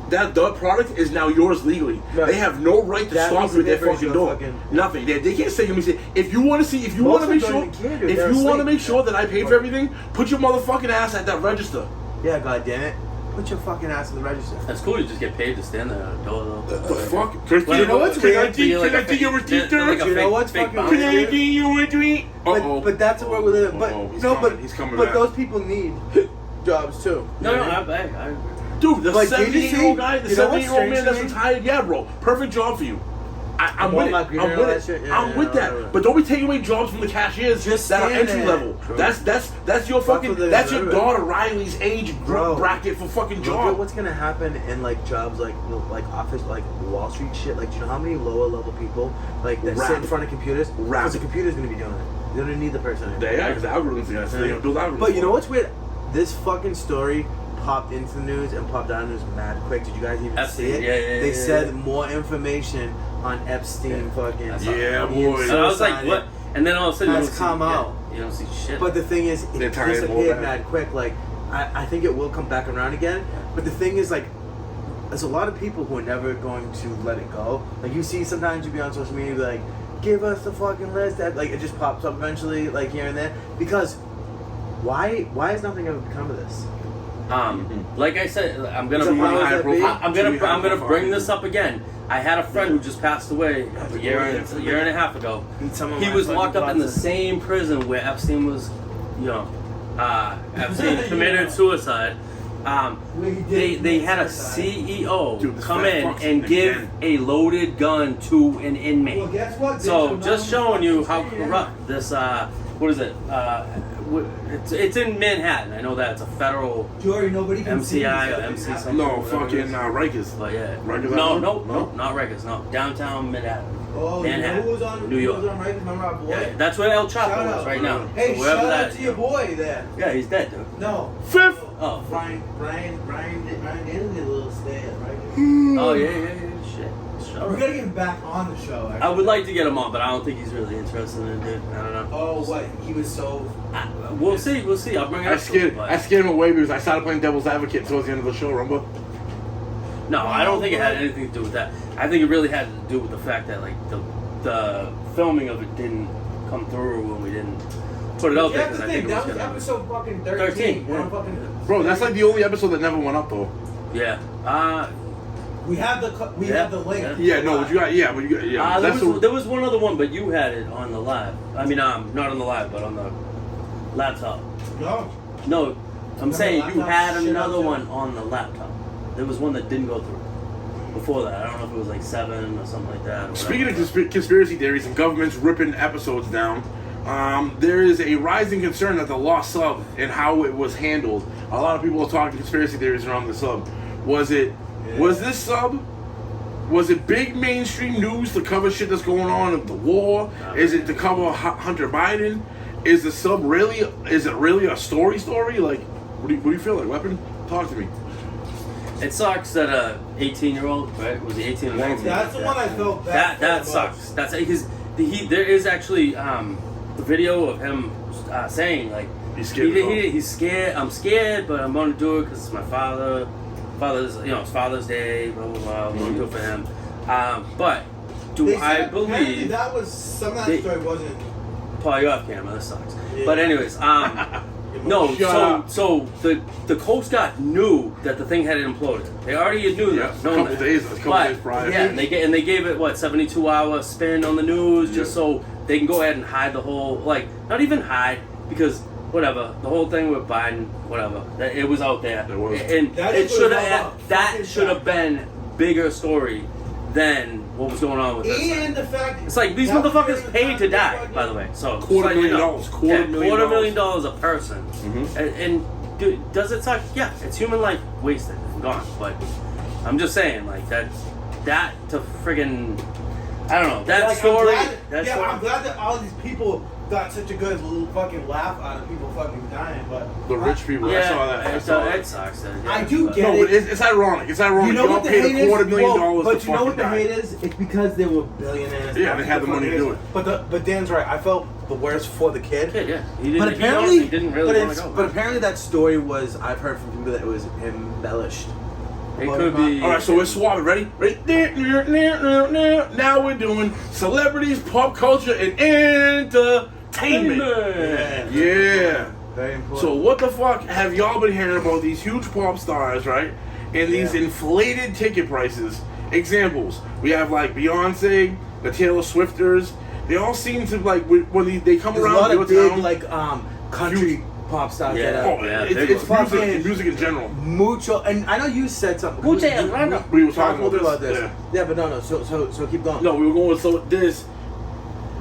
S4: the product is now yours legally.
S2: Right.
S4: They have no right to
S2: That
S4: stop
S2: means
S4: you at their
S2: the difference
S4: fucking
S2: you're
S4: door.
S2: fucking-
S4: Nothing. They can't say. Let me say. If you want to see, if you
S2: Most
S4: want to make
S2: of them
S4: sure,
S2: don't even care, dude.
S4: if
S2: They're
S4: you want to
S2: asleep.
S4: make sure that I paid for everything, put your motherfucking ass at that register.
S2: Yeah, goddamn it. Put your fucking ass in the register.
S3: That's cool. You just get paid to stand there at the door, though.
S4: The fuck?
S3: Well,
S2: you know what's
S4: Can I
S2: weird?
S4: see-
S3: You're like
S4: can I
S3: a
S4: see your
S3: fake-
S4: receipt,
S3: you're like a
S2: You know
S3: fake-
S2: what's
S3: fake
S2: fucking
S3: bouncer.
S4: Can I see your receipt?
S2: But that's where we're living. But
S4: Uh-oh, he's
S2: no,
S4: coming.
S2: but
S4: He's coming
S2: but
S4: back.
S2: those people need jobs too.
S3: No,
S2: You know what I mean?
S3: I
S4: Dude, the
S2: But did you
S4: 17-year-old
S2: see-
S4: guy, the
S2: you know what's
S4: 17-year-old man
S2: strange
S4: that's
S2: to me?
S4: retired, yeah, bro, perfect job for you. I'm with
S2: Walmart
S4: it.
S2: greeter
S4: I'm
S2: and
S4: with
S2: all
S4: it.
S2: that shit? Yeah,
S4: I'm
S2: yeah,
S4: with that.
S2: whatever.
S4: But don't be taking away jobs from the cashiers
S2: Just
S4: that are
S2: stand
S4: entry
S2: there.
S4: level.
S2: True.
S4: That's your
S2: Fuck
S4: fucking.
S2: with it,
S4: That's your
S2: whatever.
S4: daughter Riley's age
S2: Bro,
S4: bracket for fucking
S2: Look at
S4: job.
S2: what's gonna happen in like jobs like office like Wall Street shit. Like, do you know how many lower level people like that sit in front of computers? Because the computer's gonna be doing it. They don't need the person.
S4: They are because the algorithms guys. They build algorithms.
S2: But you know what's weird? This fucking story popped into the news and popped out of the news mad quick. Did you guys even
S3: Epstein,
S2: see it?
S3: yeah,
S2: They
S3: yeah,
S2: said
S3: yeah.
S2: more information on Epstein fucking.
S3: That's
S4: Yeah,
S2: on the
S4: boy.
S3: And I was like,
S2: suicide.
S3: what? And then all of a sudden, you
S2: Has
S3: don't
S2: come
S3: see,
S2: out.
S3: You don't see shit.
S2: But the thing is, it
S4: They're tying it all
S2: disappeared
S4: back.
S2: mad quick. Like, I think it will come back around again. But the thing is, like, there's a lot of people who are never going to let it go. Like, you see, sometimes you be on social media, be like, give us the fucking list. That like it just pops up eventually, like here and there. Because why has nothing ever become of this?
S3: Like I said, I'm
S2: It's a powers that be.
S3: I'm gonna bring this up again. I had a friend who just passed away a year and a half ago.
S2: Need some of
S3: He
S2: my
S3: was
S2: fucking
S3: locked up in the
S2: thoughts.
S3: same prison where Epstein was, Epstein committed suicide. They had a CEO
S4: Dude, this
S3: come
S4: fat
S3: in
S4: fuck's
S3: and give
S4: again.
S3: a loaded gun to an inmate.
S7: Well, guess what?
S3: So
S7: bitch?
S3: just
S7: I'm
S3: showing you how
S7: fucking saying.
S3: corrupt this what is it? It's in Manhattan. I know that it's a federal
S7: Jory, nobody can see
S3: MCI
S7: this.
S3: or MC something.
S4: No,
S3: whatever it
S4: fucking
S3: is.
S4: Rikers.
S3: But yeah,
S4: Rikers
S3: no,
S4: Island?
S3: no,
S4: No?
S3: not Rikers. No, downtown Manhattan.
S7: Oh,
S3: Manhattan,
S7: you know who was on?
S3: New
S7: who
S3: York.
S7: was on right? Remember our boy?
S3: Yeah, that's where El Chapo
S7: Shout
S3: is
S7: out.
S3: right now.
S7: Hey,
S3: So wherever
S7: shout
S3: that,
S7: out to your boy there.
S3: Yeah, he's dead, dude.
S7: No.
S4: Fifth.
S3: Oh,
S7: Brian Daniels did a little stand, right?
S3: oh yeah, shit. Sure.
S7: We gotta get him back on the show. Actually.
S3: I would like to get him on, but I don't think he's really interested in it, dude. I don't know.
S7: Oh, what? He was so.
S3: We'll see. I'll bring it
S4: I
S3: up. to him, but-
S4: scared him away because I started playing devil's advocate towards the end of the show. Remember?
S3: No, I don't think it had anything to do with that. I think it really had to do with the fact that like the filming of it didn't come through when we didn't put it out there.
S7: That's
S3: 'Cause
S7: the
S3: I think
S7: thing.
S3: it was
S7: That was
S3: gonna-
S7: episode fucking
S3: 13,
S7: 13. We're on
S3: yeah.
S7: fucking.
S4: Bro, that's like the only episode that never went up though.
S3: Yeah.
S7: We have the
S3: Yeah,
S7: have the link.
S3: yeah.
S4: Yeah, no, but you got
S3: There
S4: that's
S3: was one other one, but you had it on the live. I mean, not on the live, but on the laptop.
S7: No.
S3: No, I'm
S7: No,
S3: saying you
S7: laptop
S3: had
S7: shit
S3: another
S7: out there.
S3: one on the laptop. There was one that didn't go through before that. I don't know if it was like 7 or something like that. or
S4: Speaking of
S3: whatever.
S4: conspiracy theories and governments ripping episodes down, there is a rising concern that the lost sub and how it was handled. A lot of people are talking conspiracy theories around the sub. Was this sub? Was it big mainstream news to cover shit that's going on of the war? Is it to cover Hunter Biden? Is the sub really? Is it really a story? Like, what do you feel like? Weapon? Talk to me.
S3: It sucks that a 18-year-old, right? Was he 18 or 19?
S7: That's the one I felt bad.
S3: That
S7: for,
S3: sucks. That's because there is actually the video of him saying like
S4: He's scared to go.
S3: he's scared. I'm scared, but I'm going to do it because it's my father's it's Father's Day. Blah blah blah. I'm going to do it for him. But do
S7: They
S3: I
S7: said apparently
S3: believe?
S7: that was some of that
S3: They-
S7: story wasn't.
S3: Paul, you're off camera. This sucks.
S7: Yeah.
S3: But anyways, no.
S4: Shut up.
S3: So the Coast Guard knew that the thing had imploded. They already knew
S4: Yeah,
S3: that.
S4: a
S3: known
S4: couple
S3: that.
S4: days
S3: But,
S4: prior.
S3: Yeah, and they gave it what 72-hour spin on the news just
S4: Yeah.
S3: so they can go ahead and hide the whole not even hide because whatever the whole thing with Biden whatever that it was out there
S4: It was.
S3: and
S7: That
S3: it
S7: is what
S3: should
S7: it's all
S3: have
S7: about.
S3: that
S7: Fucking
S3: should have
S7: fact.
S3: been bigger story than what was going on with this.
S7: And the fact
S3: It's like these
S7: that
S3: motherfuckers
S7: was
S3: paid to die,
S7: fucking-
S3: by the way. So
S4: $250,000.
S3: $250,000 a person,
S4: Mhm.
S3: and dude, does it suck? Yeah, it's human life wasted and gone. But I'm just saying, like that to friggin' I don't know that
S7: Like,
S3: story.
S7: I'm glad that all these people got such a good little fucking laugh out of people fucking dying, but
S4: The rich people. I saw that. I saw that.
S3: it sucks. Yeah,
S7: I do
S3: but-
S7: get
S4: No,
S7: it.
S4: but it's ironic. It's ironic.
S7: You know
S4: Y'all
S7: what the
S4: paid
S7: hate is?
S4: $250,000
S7: But
S4: to
S7: you know what the
S4: fucking
S7: hate
S4: die.
S7: is? It's because they were billionaires.
S4: Yeah, they had the money to do it.
S2: But Dan's right. I felt the worst for the kid.
S3: Yeah, yeah. He didn't.
S2: But apparently,
S3: he didn't really want to go.
S2: but apparently that story was. I've heard from people that it was embellished.
S3: it could be.
S4: All right, so we're swapping. Ready? Now we're doing celebrities, pop culture, and entertainment. Yeah.
S2: Very important.
S4: So what the fuck have y'all been hearing about these huge pop stars, right? And these
S2: Yeah.
S4: inflated ticket prices. Examples: we have like Beyonce, the Taylor Swifters. They all seem to like when they come
S2: there's a
S4: around
S2: lot
S4: your
S2: of big
S4: town.
S2: country pop stars
S3: Yeah.
S2: that
S4: Oh,
S2: are
S3: Yeah,
S4: it's
S3: big
S4: music,
S2: one.
S4: music in general.
S2: mucho. And I know you said something.
S3: Mucho,
S2: we
S3: random.
S4: We were
S2: talked
S4: talking
S2: a little
S4: about
S2: bit
S4: this.
S2: about this. Yeah, but no. So keep going.
S4: No, we were going with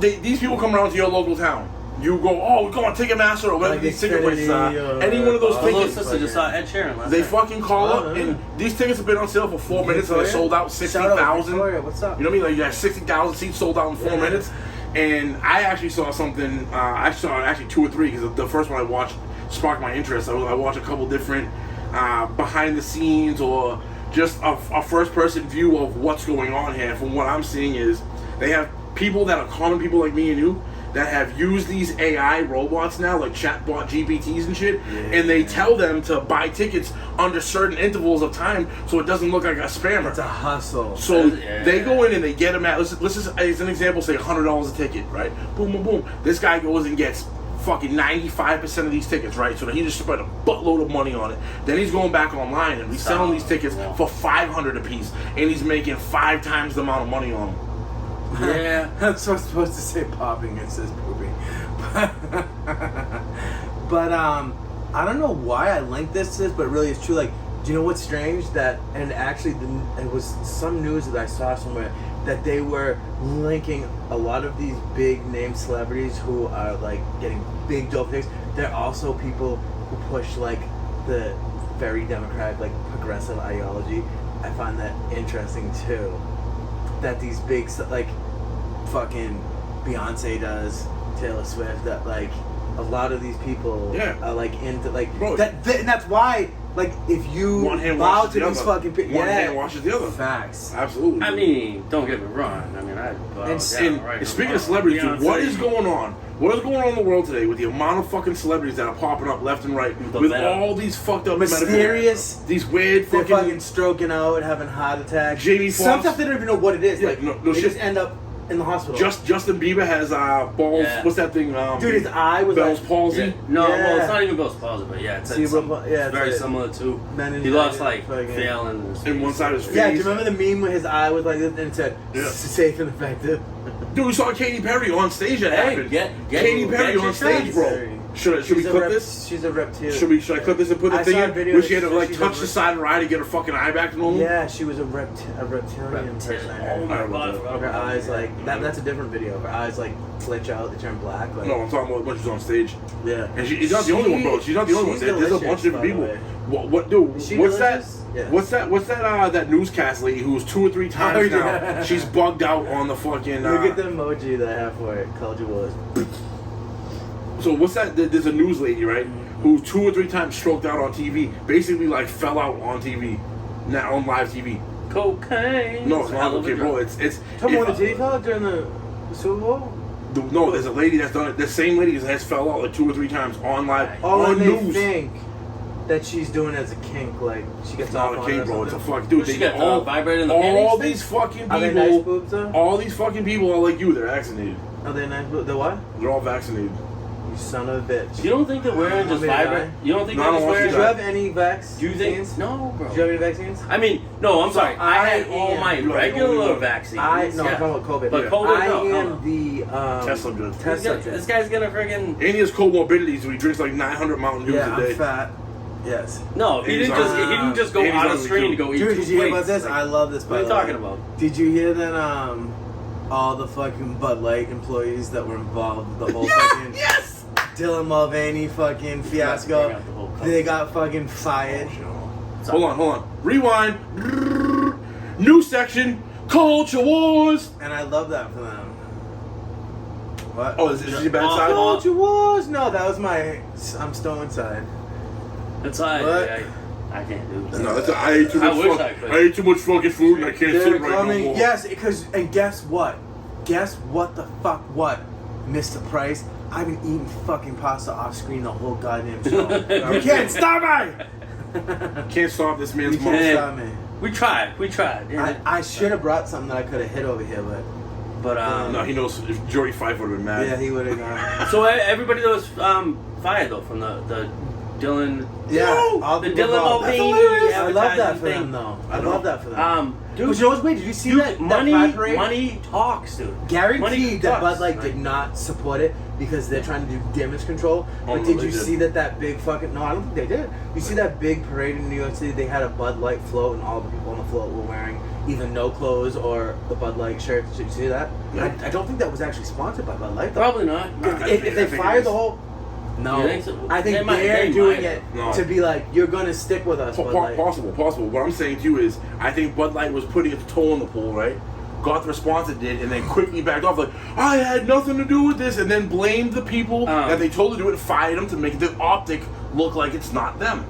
S4: these people come around to your local town. You go, oh, we go on Ticketmaster or whatever
S2: Like
S4: these ticket places are.
S2: Xfinity or-
S4: Any one of those
S3: My little
S4: tickets,
S3: sister just saw Ed Sheeran last
S4: they
S3: night.
S4: fucking call
S2: Oh,
S4: up,
S2: yeah.
S4: and these tickets have been on sale for 4 minutes and they're sold out
S2: Shout out
S4: 60,000.
S2: Victoria, what's up?
S4: You know what I mean? Like you have 60,000 seats sold out in 4
S2: Yeah.
S4: minutes. And I actually saw something. I saw actually 2 or 3 because the first one I watched sparked my interest. I watched a couple different behind the scenes or just a first person view of what's going on here. From what I'm seeing is they have people that are common people like me and you that have used these AI robots now, like chatbot GPTs and shit, and they tell them to buy tickets under certain intervals of time so it doesn't look like a spammer.
S2: It's a hustle.
S4: So
S3: Yeah.
S4: they go in and they get them at, let's just, as an example, say $100 a ticket, right? Boom, boom, boom. This guy goes and gets fucking 95% of these tickets, right? So that he just spent a buttload of money on it. Then he's going back online and reselling these tickets for $500 a piece, and he's making 5 times the amount of money on them.
S3: Yeah.
S2: That's what I'm supposed to say. Popping, it says pooping. But I don't know why I linked this to this, but really it's true. Like, do you know what's strange? That, and actually it was some news that I saw somewhere that they were linking a lot of these big name celebrities who are like getting big dope things. They're also people who push like the very democratic, like progressive ideology. I find that interesting too. That these big, like, fucking Beyonce does, Taylor Swift, that, like, a lot of these people
S4: Yeah.
S2: are, like, into, like,
S4: Bro.
S2: and that's why, like, if you
S4: One hand
S2: bow
S4: washes
S2: to
S4: the
S2: these
S4: other.
S2: fucking people,
S4: One hand washes the other.
S2: Facts.
S4: Absolutely.
S3: I mean, don't get me wrong. I mean,
S2: And
S4: Speaking of celebrities, dude, what is going on? What is going on in the world today with the amount of fucking celebrities that are popping up left and right
S3: The
S4: with
S3: venom.
S4: all these fucked up
S2: Mysterious.
S4: medical, these weird
S2: They're
S4: fucking,
S2: fucking stroking out, having heart attacks.
S4: Jamie
S2: Some
S4: Foxx.
S2: stuff they don't even know what it is.
S4: Yeah,
S2: like,
S4: no
S2: they
S4: shit.
S2: just end up in the hospital.
S4: Justin Bieber has balls.
S3: Yeah.
S4: What's that thing?
S2: Dude, his eye was
S4: Bell's
S2: like,
S4: palsy.
S3: Yeah. No, well,
S2: Yeah.
S3: it's not even Bell's palsy, but yeah, it's
S2: Cerebral- yeah,
S3: it's very
S2: it's
S3: similar to.
S2: meningitis,
S3: He lost like
S2: fucking-
S3: failing.
S4: In one side of his face.
S2: Yeah, do you remember the meme where his eye was like this and it said,
S4: Yeah.
S2: safe and effective?
S4: Dude, we saw Katy Perry on stage. That
S3: Hey,
S4: happened.
S3: get
S4: Katy Perry
S3: your
S4: on stage,
S3: shots.
S4: bro. Should we
S2: She's a
S4: clip
S2: rep-
S4: this?
S2: She's a reptile.
S4: Should I clip this and put the
S2: I
S4: thing
S2: saw a
S4: in?
S2: video
S4: Where
S2: that
S4: she had to like
S2: she's
S4: touch
S2: a
S4: the side of her eye to get her fucking eye back to normal?
S2: Yeah, she was a reptilian person.
S3: Oh my god!
S2: Her eyes like that's a different video. Her eyes like glitch out, they turn black. Like,
S4: No, I'm talking about when she's on stage.
S2: yeah.
S4: And she's not the only one, bro. She's not the only one.
S2: she's
S4: There's a bunch of different
S2: delicious,
S4: people.
S2: by the way.
S4: What, dude?
S2: Is she
S4: What's
S2: delicious?
S4: that?
S2: Yeah.
S4: What's that? That newscast lady who's 2 or 3 times
S2: Oh,
S4: now.
S2: yeah.
S4: She's bugged out on the fucking.
S2: Look at the emoji that I have for it. Culture Wars.
S4: So what's that? There's a news lady, right? Who 2 or 3 times stroked out on TV. Basically, like fell out on TV, not on live TV.
S3: Cocaine.
S4: No, it's not
S3: Hell of a
S4: okay, bro.
S3: drug.
S4: It's.
S2: Tell me
S4: if-
S2: what the titty fell during the Super Bowl.
S4: No, there's a lady that's done it. The same lady has fell out like 2 or 3 times on live
S2: Oh,
S4: on
S2: and they
S4: news.
S2: think that she's doing it as a kink, like she gets
S4: It's
S2: off
S4: not
S2: on
S4: okay,
S2: it or
S4: bro. It's a
S2: something.
S4: fuck, dude.
S3: What, she
S4: They
S3: got the vibrator in the
S4: all
S3: panties
S4: these fucking
S2: Are they nice
S4: people.
S2: boobs though?
S4: All these fucking people are like you. They're vaccinated.
S2: Are they nice boobs? The what?
S4: They're all vaccinated.
S2: You son of a bitch.
S3: You don't think they're wearing just
S2: Want me to
S3: vibrate?
S2: die?
S3: You don't think
S4: No,
S3: they're
S4: I
S3: just
S4: don't want
S3: wearing?
S2: Did you have any vaccines?
S3: Do you think? No, bro.
S2: Did you have any vaccines?
S3: I mean, no. I'm
S2: So
S3: sorry. I had
S2: I
S3: all
S2: am-
S3: my
S4: You are the only
S3: regular
S4: one.
S3: vaccines.
S2: No, I'm
S3: yeah.
S2: talking about COVID.
S3: But
S4: Yeah.
S3: COVID,
S2: I
S3: no,
S2: am
S3: no.
S2: the
S4: Test subject.
S2: test subject.
S3: This guy's gonna friggin'
S4: And he has comorbidities, so he drinks like 900 Mountain Dews
S2: Yeah,
S4: a day.
S2: I'm fat. Yes.
S3: no. He
S4: He's
S3: didn't just
S4: on-
S3: he didn't just go
S4: he's
S3: out
S4: on
S3: of screen to go eat
S2: Dude,
S3: 2
S2: did you hear about
S3: plates.
S2: this?
S3: Like,
S2: I love this.
S3: what are you
S2: by the way.
S3: talking about?
S2: Did you hear that? All the fucking Bud Light employees that were involved with the whole fucking Dylan Mulvaney fucking
S3: Bring
S2: fiasco,
S3: out the whole cup.
S2: they got fucking fired.
S4: Hold on. Rewind. New section. Culture Wars.
S2: And I love that for them. What?
S4: Oh, is this your bad
S3: Oh,
S4: side?
S3: oh.
S2: Culture Wars? No, that was my I'm Stone side.
S3: It's alright.
S2: What?
S3: I can't do that.
S4: No, that's I ate too
S3: I
S4: much.
S3: wish I could.
S4: I ate too much fucking food and I can't
S2: They're
S4: sit right no
S2: coming.
S4: more.
S2: Yes, and guess what? Guess what the fuck what, Mr. Price? I've been eating fucking pasta off screen the whole goddamn show. You can't stop me!
S4: Can't stop this man's
S2: You
S4: mouth.
S2: can't
S3: Yeah.
S2: stop me.
S3: We tried. Yeah.
S2: I should have brought something that I could have hit over here, but
S4: No, he knows if Jory Fife would have been mad.
S2: yeah, he would have gone.
S3: So everybody that was fired though from the Dylan.
S2: Yeah, all
S3: the
S2: people
S3: Dylan
S2: involved. That's
S3: Mulvaney
S2: hilarious. I love that
S3: advertising
S2: for them,
S3: thing.
S2: though. I love that for them.
S3: Dude,
S2: But you know what's weird? Did you see that
S3: money,
S2: Pride Parade?
S3: money talks, dude.
S2: Guaranteed
S3: Money
S2: that
S3: talks.
S2: Bud Light did not support it because they're trying to do damage control.
S4: Oh,
S2: But
S4: no,
S2: did
S4: they
S2: you
S4: did.
S2: see that big fucking? No, I don't think they did. You see that big parade in New York City? They had a Bud Light float, and all the people on the float were wearing either no clothes or the Bud Light shirts. Did you see that?
S4: Yeah.
S2: I don't think that was actually sponsored by Bud Light. Though.
S3: Probably not.
S2: If they fire the whole. No,
S3: You think so?
S2: I think
S3: They might-
S2: they're
S3: they
S2: doing
S3: might.
S2: it
S4: No.
S2: to be like, you're gonna stick with us, Bud Light.
S4: Possible. What I'm saying to you is, I think Bud Light was putting its toe in the pool, right? Got the response it did, and then quickly backed off, like, I had nothing to do with this, and then blamed the people that they told to do it and fired them to make the optic look like it's not them.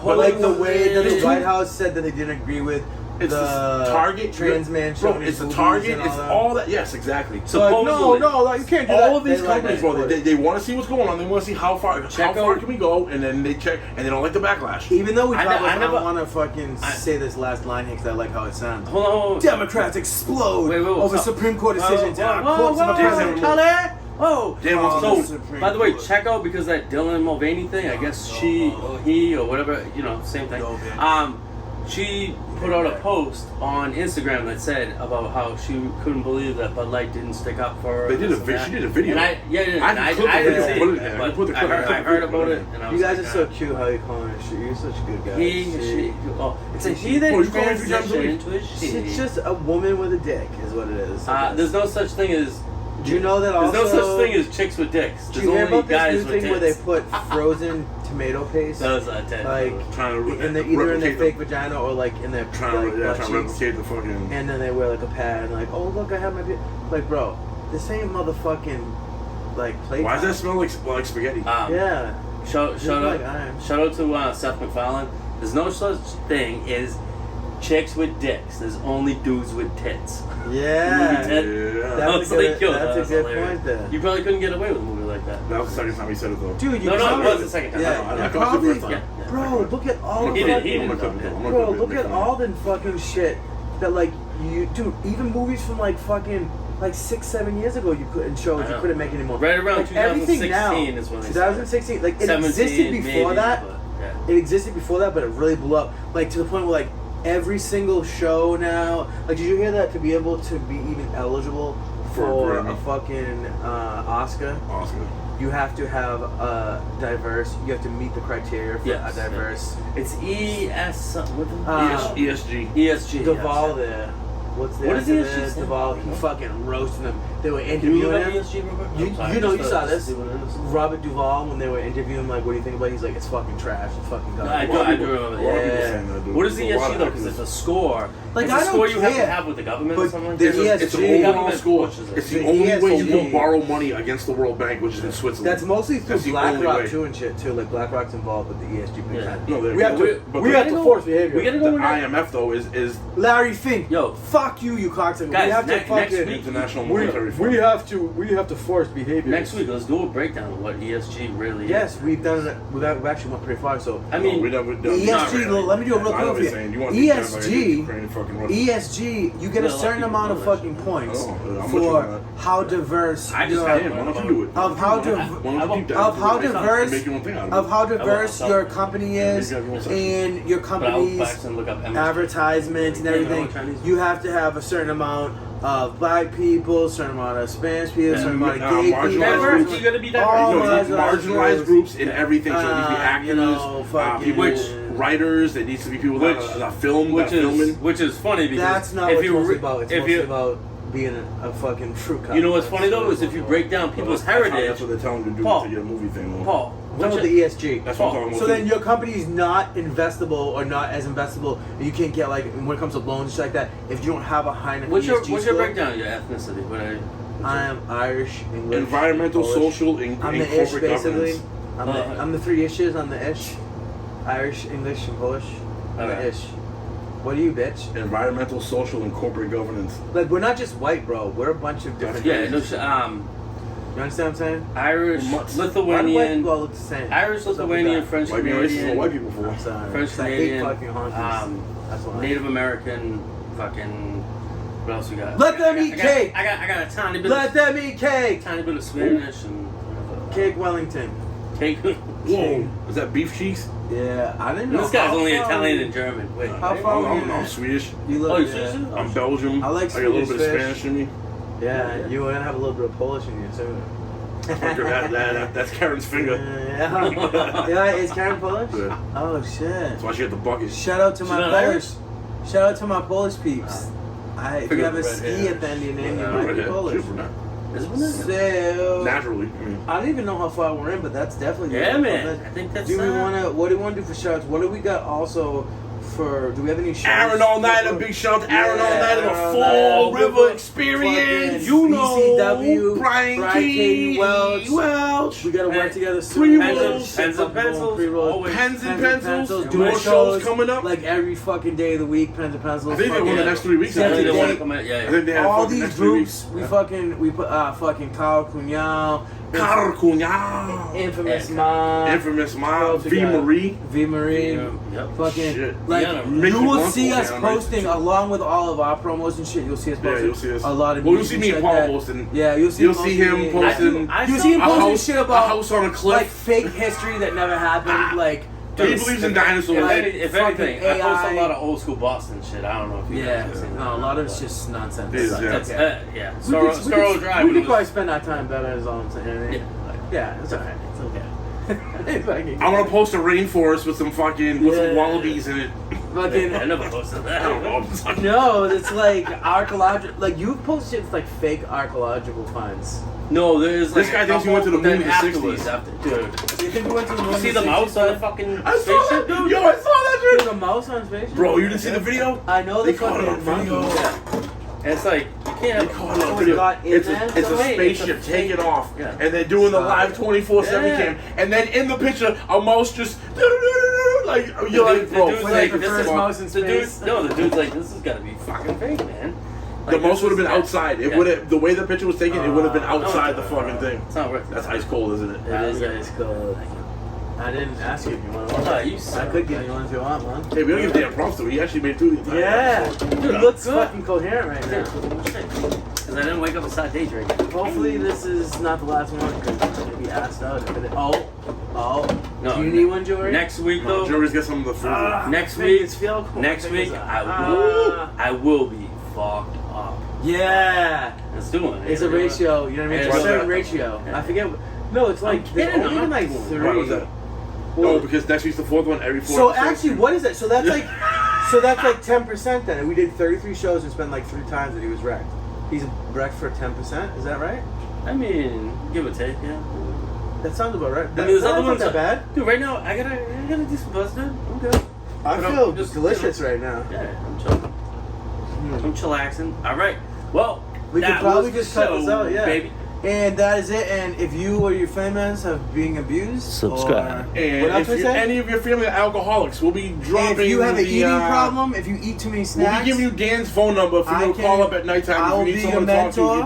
S2: But like the way that the
S4: It's
S2: White
S4: too-
S2: House said that they didn't agree with
S4: It's the Target
S2: trans man
S4: bro.
S2: showing
S4: It's the
S2: his
S4: Target.
S2: boobies and
S4: It's
S2: that.
S4: all that. Yes, exactly.
S2: So like,
S3: Supposedly.
S2: no, like you can't do that.
S4: All of these
S2: They like
S4: companies,
S2: that.
S4: bro, they want to see what's going on. They want to see how far can we go, and then they check, and they don't like the backlash.
S2: Even though we
S3: I
S2: probably
S3: never-
S2: don't want to fucking say this last line here because I like how it sounds.
S3: Hold on.
S2: Democrats explode
S3: Wait,
S2: over
S3: stop.
S2: Supreme Court decisions. and our
S3: Whoa,
S2: corpse of a
S3: whoa,
S2: president.
S3: Charlie! Whoa!
S4: Dan wants to
S3: So,
S2: Supreme
S3: by the way,
S2: Court.
S3: check out because that Dylan Mulvaney thing. I guess he or whatever, same thing.
S2: No, man.
S3: She put out a post on Instagram that said about how she couldn't believe that Bud Light didn't stick up for her.
S4: They did
S3: this
S4: a
S3: and
S4: vid-
S3: that.
S4: she did a video.
S3: And
S4: I
S3: I
S4: can clip the
S3: didn't
S4: video,
S3: see
S4: put it
S3: it,
S4: in. I
S3: but
S4: can put the
S3: I
S4: clip.
S3: heard about it, and I
S2: You
S3: was
S2: guys
S3: like,
S2: are so cute. How you calling it? You're such a good guy.
S3: She. Oh, it's a he that
S4: Oh, you call me 3 times a
S3: transitioned
S4: week?
S3: into a she.
S2: It's just a woman with a dick, is what it is.
S3: There's no such thing as.
S2: Do you know that
S3: There's
S2: also?
S3: no such thing as chicks with dicks.
S2: Do
S3: There's
S2: you hear
S3: only
S2: about this
S3: guys
S2: new
S3: with
S2: thing where they
S3: tits.
S2: put frozen tomato paste?
S3: That was Ted.
S2: Like
S4: Trying to
S2: either in their
S4: replicate
S2: fake vagina or like in their
S4: trying
S2: like,
S4: to
S2: butt
S4: trying to
S2: cheeks.
S4: replicate the fucking.
S2: And then they wear like a pad and like, oh look, I have my like, bro, this ain't motherfucking like play.
S4: Why does that smell like spaghetti?
S2: Yeah.
S3: Shout
S2: Just like
S3: out
S2: iron.
S3: shout out to Seth MacFarlane. There's no such thing as chicks with dicks. There's only dudes with tits.
S2: Yeah.
S3: Ted.
S4: Yeah.
S2: That's
S3: I
S2: a
S3: was
S2: good-
S3: like, yo,
S2: that's a
S3: was
S2: good
S3: hilarious.
S2: point there.
S3: You probably couldn't get away with a movie like that.
S4: That was the second time he said it though.
S2: Dude, you
S3: No,
S2: probably-
S3: it was the second time.
S2: Yeah,
S4: I
S2: you
S4: thought it was the
S2: probably,
S4: first time.
S3: Yeah.
S2: bro, look at all
S3: He
S2: the
S3: did-
S2: fucking,
S3: he did.
S2: bro, look at all the fucking shit that like you, dude. Even movies from like fucking like 6-7 years ago, you couldn't show
S3: I
S2: it. You
S3: know.
S2: couldn't make anymore.
S3: Right around
S2: like, everything now,
S3: 2016 is when they started.
S2: 2016, like it
S3: 17
S2: existed before
S3: maybe,
S2: that.
S3: but, yeah.
S2: It existed before that, but it really blew up. Like to the point where like every single show now. Like, did you hear that to be able to be even eligible for
S4: Grammy.
S2: a fucking Oscar?
S4: Oscar.
S2: You have to have a diverse. You have to meet the criteria for
S3: Yes,
S2: a diverse.
S3: It's ES something. What the
S4: ESG.
S3: ESG.
S2: Duvall
S3: yes.
S2: there. What's the
S3: What is
S2: actor
S3: ESG
S2: there?
S3: stand
S2: Duvall.
S3: for?
S2: He fucking roasted them. They were
S3: Can you
S2: interviewing
S3: look up
S2: him.
S3: ESG real quick?
S2: You,
S3: I'm sorry,
S2: you know,
S3: just
S2: you
S3: to
S2: saw this.
S3: see what it is.
S2: Robert Duvall, when they were interviewing him, like, what do you think about it? He's like, it's fucking trash. It's fucking
S3: No, I
S2: garbage.
S3: do remember that.
S4: A lot of people
S2: Yeah.
S4: saying that, dude.
S3: What is the
S4: There's a lot
S3: ESG
S4: of
S3: though? Because it's a score.
S2: Like,
S3: it's
S2: I
S3: a
S2: don't
S3: score you have to
S2: care.
S3: have with the government or
S2: But
S3: something like
S2: the
S3: that.
S4: It's an
S2: ESG
S4: overall
S3: government
S4: score.
S3: pushes it.
S4: It's the
S2: The
S4: only way you
S2: ESG.
S4: can borrow money against the World Bank, which is in Switzerland.
S2: That's mostly through
S4: That's the only
S2: BlackRock
S4: way.
S2: too and shit too. Like BlackRock's involved with the ESG big
S3: Yeah.
S2: time.
S4: No,
S2: we have to.
S4: but
S2: We
S4: the-
S2: have to force behavior.
S3: We gotta
S4: The
S3: go with that.
S4: IMF though is
S2: Larry Fink.
S3: Yo.
S2: fuck you cocksucker.
S3: Guys,
S2: we have to
S3: next
S2: fucking.
S3: week-
S4: International
S6: We,
S4: Monetary Fund.
S6: we have to force behavior.
S3: Next week, let's do a breakdown of what ESG really is.
S2: Yes, we've done it. We've actually went pretty far. So
S3: I mean,
S4: we never done.
S2: ESG.
S3: not really.
S2: Let me do a real
S4: I know
S2: quick
S4: what you're
S2: for
S4: saying. You
S2: you.
S4: want to be kind of like
S2: ESG.
S4: Ukraine, fucking Russia.
S2: ESG, you get a
S3: Yeah, a lot
S2: certain
S3: of
S2: amount of
S3: people know
S2: fucking
S3: that.
S2: points
S4: I know, I'm with you
S2: for
S4: on that.
S2: how diverse
S3: I just
S2: your-
S3: have
S4: Damn, why don't you do it?
S2: of how
S4: Why don't you deep dive
S2: of how
S4: into it?
S2: diverse
S4: Make your own thing out
S2: of
S4: it.
S2: how diverse
S3: I'll-
S2: your company is
S4: maybe everyone sucks.
S2: and your
S3: but I'll
S2: company's
S3: back and look up MSG.
S2: advertisements and
S3: Yeah, no,
S2: everything.
S3: Chinese.
S2: You have to have a certain amount of black people, certain amount of Spanish people,
S3: Yeah.
S2: certain amount of
S4: Uh,
S2: gay
S4: marginalized
S2: people.
S3: Diverse,
S4: groups.
S3: you gotta be
S2: All
S3: diverse.
S4: No,
S2: marginalized
S4: marginalized
S2: groups.
S4: groups in everything. So it needs to be actors,
S2: you know, fucking-
S3: Which-
S4: writers. There needs to be people
S3: Which-
S4: that film,
S3: which
S4: that filming.
S3: is funny because
S2: That's not
S3: if
S2: what it's
S3: you
S2: mostly
S3: re-
S2: about. It's
S3: if
S2: mostly
S3: you
S2: about being a fucking fruit cup.
S3: you know what's funny though is if you break down people's heritage.
S4: That's what they're telling you to do
S3: Paul.
S4: to get a movie thing. Though.
S3: Paul,
S2: I'm talking about the ESG.
S4: That's what I'm talking about.
S2: So then your company's not investable or not as investable. You can't get like when it comes to loans and shit like that if you don't have a high enough
S3: what's your
S2: ESG
S3: what's your
S2: score.
S3: breakdown? Your ethnicity?
S2: I am Irish, English,
S4: environmental,
S2: Polish.
S4: social, and,
S2: I'm
S4: and
S2: the ish
S4: corporate
S2: basically.
S4: governance.
S2: I'm the 3 ishes. I'm the ish. Irish, English, and Polish. I'm the
S3: Okay.
S2: ish. What are you, bitch?
S4: Environmental, social, and corporate governance.
S2: Like we're not just white, bro. We're a bunch of different.
S3: Yeah, no,
S2: races. You understand what I'm saying?
S3: Irish,
S4: Mutts.
S2: Why do white
S3: Lithuanian,
S2: people all look the same?
S3: Irish,
S2: What's up with
S3: Lithuanian,
S2: that?
S3: French
S4: White people racist is what
S3: Canadian,
S4: white people for.
S2: I'm sorry.
S3: French
S2: 'Cause I hate
S3: Canadian,
S2: fucking honkies. That's why.
S3: Native American, fucking. What else we got?
S2: Let them eat cake.
S3: I got a tiny bit.
S2: Let them eat cake.
S3: Tiny bit of Spanish and.
S2: Cake Wellington.
S3: Cake.
S4: Whoa, is that beef cheeks?
S2: Yeah, I didn't know.
S3: This guy's
S2: how
S3: only
S2: far
S3: Italian
S2: you-
S3: and German. Wait.
S2: How far were you?
S4: I'm Swedish.
S2: You look.
S3: Oh, you
S2: yeah.
S3: Swedish?
S4: I'm Belgium.
S2: I like
S4: got a little bit of
S2: Swedish
S4: Spanish in me.
S2: Yeah, you were gonna have a little bit of Polish in you too.
S4: That's Karen's finger.
S2: Yeah, yeah, is Karen Polish?
S4: Good.
S2: Oh shit!
S4: That's why she had the bucket.
S2: Shout out to
S3: She's
S2: my
S3: not
S2: Polish. Shout out to my Polish peeps. If you
S3: Figured
S2: have a
S3: red
S2: ski
S3: hair.
S2: at the end of your name, you
S3: Yeah,
S2: might
S4: Right
S2: be
S4: here.
S2: Polish.
S4: She's brunette.
S3: Is it one of them?
S2: So
S4: Naturally. I mean,
S2: I don't even know how far we're in, but that's definitely
S3: Yeah, man. I think that's.
S2: Do we want to? What do we want to do for shouts? What do we got also for? Do we have any shouts?
S4: Aaron All Night, a big shout to Aaron All Night of the
S2: Aaron All
S4: Fall
S2: Night,
S4: River Experience.
S2: fucking
S4: You know,
S2: BCW,
S4: Brian
S2: Brian
S4: Katie
S2: Katie Welch.
S4: Welch.
S2: We gotta work
S3: Pen-
S2: together
S4: pre-rolls,
S2: soon.
S3: pens and pencils,
S2: Pre-rolls.
S3: always.
S4: Pens and pencils.
S2: Doing
S4: More shows coming up.
S2: like every fucking day of the week. Pens and pencils.
S4: I think they won the
S2: fucking-
S4: next 3 weeks.
S2: Yeah,
S3: I think they
S2: today-
S3: want to come out. Yeah.
S4: I think they have
S2: all
S4: fucking
S2: these
S4: next 3
S2: groups,
S4: weeks.
S2: we put fucking Kyle Cunhal,
S4: Carcunha.
S2: Infamous
S3: Yeah.
S2: Mom,
S4: Infamous Mom.
S2: What
S4: V.
S2: else we got?
S4: Marie.
S2: V Marie.
S3: Yep.
S2: Fucking
S4: Shit.
S2: like
S3: Yeah,
S4: Mickey
S2: you will
S4: Blunt
S2: see
S4: will
S2: us
S4: be on, right?
S2: posting along with all of our promos and shit. You'll see us
S4: Yeah,
S2: posting
S4: you'll see us.
S2: a lot of.
S4: Well, you'll
S2: music
S4: see me and
S2: shit
S4: Paul
S2: like that.
S4: posting.
S2: Yeah, you'll see.
S4: You'll see him posting
S2: You see him
S4: a
S2: posting
S4: house,
S2: shit
S4: a
S2: about
S4: house on a
S2: like
S4: cliff.
S2: fake history that never happened. Like
S4: He believes in dinosaurs.
S3: If
S2: fucking
S3: anything, I post
S2: AI.
S3: a lot of old school Boston shit. I don't know if you
S2: yeah,
S3: guys have seen
S2: no, a lot of it's just nonsense.
S4: It is,
S2: Like,
S4: yeah.
S3: That's
S2: okay.
S3: yeah.
S2: We
S3: Scarborough
S2: could-
S3: Scarborough
S2: we
S3: Drive.
S2: could
S3: when it
S2: probably
S3: was-
S2: spend our time better. Is all I'm saying.
S3: Yeah.
S2: Yeah, it's alright. It's okay. It's like-
S4: I want to post a rainforest with some fucking with
S2: Yeah.
S4: some wallabies in it.
S2: fucking.
S3: I never posted that.
S4: I don't know.
S2: No, it's like archaeological. Like you post shit, it's like fake archaeological finds.
S3: No, there's like
S4: This guy thinks he went to the moon in the
S3: afterwards,
S4: 60s.
S3: After, dude,
S2: You think we went to the moon?
S3: you see the mouse on the fucking
S4: I saw
S3: spaceship,
S4: that,
S3: dude?
S4: Yo, I saw that
S2: There's
S4: shit.
S2: a mouse on space.
S4: Bro, you didn't see the video?
S2: I know the
S4: They caught it on
S2: fucking
S4: video.
S2: monkey.
S3: Yeah. And it's like you can't
S4: They
S3: have
S4: caught it on
S2: Oh,
S4: video.
S2: it got in
S4: It's
S2: there?
S4: a, it's a
S3: Wait,
S4: spaceship
S3: it's a
S4: taking
S3: fake-
S4: off,
S3: yeah.
S4: and they're doing the
S2: Stop
S4: live 24/7
S3: Yeah.
S4: cam, and then in the picture, a mouse just like you're like, bro,
S3: dude's
S2: Like
S3: like,
S2: the
S3: this
S2: first
S3: is
S2: mouse in
S3: the dude.
S2: space.
S3: No, the dude's like, this has got to be fucking fake, man.
S4: the
S3: Like,
S4: mouse
S3: this
S4: would have
S3: is-
S4: been outside. It
S3: yeah.
S4: would have the way the picture was taken. It would have been outside the
S3: No,
S4: fucking thing.
S3: It's not worth it.
S4: That's ice cold, isn't it?
S2: It is ice cold. I didn't ask you if you want one.
S3: Oh, you
S2: I
S3: suck.
S2: could give you one if you want one.
S4: Hey, we don't give damn props to him. He actually made it through the entire
S2: Yeah,
S4: episode.
S2: he
S3: Dude,
S2: looks
S3: I'm
S2: fucking coherent right now.
S3: Because I didn't wake up and start day drinking.
S2: Hopefully this is not the last one because I'm gonna be asked out. If it, oh,
S3: No,
S2: do you need one, Jory?
S3: Next week
S4: Come on,
S3: though.
S4: Jory's got some of the food.
S3: Next
S2: fingers
S3: week.
S2: feel cool.
S3: Next week,
S2: Fingers
S3: I will be fucked up.
S2: Yeah,
S3: Let's do one.
S2: it's a ratio. You know what I mean? It's a
S3: Yeah.
S2: certain ratio. I forget. No, it's like
S3: I'm
S2: there's
S3: kidding,
S2: only
S3: I'm
S2: been
S3: not
S2: like
S3: doing it.
S2: three.
S4: Why was that? No, because next week's the fourth one. Every fourth.
S2: So
S4: episode.
S2: actually, what is that? So that's like, so that's like 10% then. And we did 33 shows and spent like 3 times that he was wrecked. He's wrecked for 10%. Is that right?
S3: I mean, give or take, yeah.
S2: That sounds about right.
S3: I mean, there's
S2: That's
S3: other
S2: not
S3: ones
S2: that bad.
S3: Dude, right now I gotta do some buzz, dude. I'm good.
S2: I
S3: But I'm
S2: feel
S3: just-
S2: delicious right now.
S3: Yeah, I'm chilling. I'm chillaxing. All right. Well,
S2: We could
S3: that
S2: probably
S3: was
S2: just
S3: the
S2: cut this
S3: show,
S2: out, yeah.
S3: baby.
S2: And that is it. And if you or your family members have being abused,
S3: Subscribe.
S2: Or,
S4: And
S2: what else
S4: if
S2: we
S4: you,
S2: say?
S4: any of your family are alcoholics, we'll be dropping.
S2: If you have an
S4: the,
S2: eating problem, if you eat too many
S4: we'll
S2: snacks,
S4: be giving you Dan's phone number for
S2: I
S4: you to
S2: can-
S4: call up at nighttime
S2: I will
S4: if you need
S2: be
S4: someone
S2: your
S4: to talk to if
S2: mentor.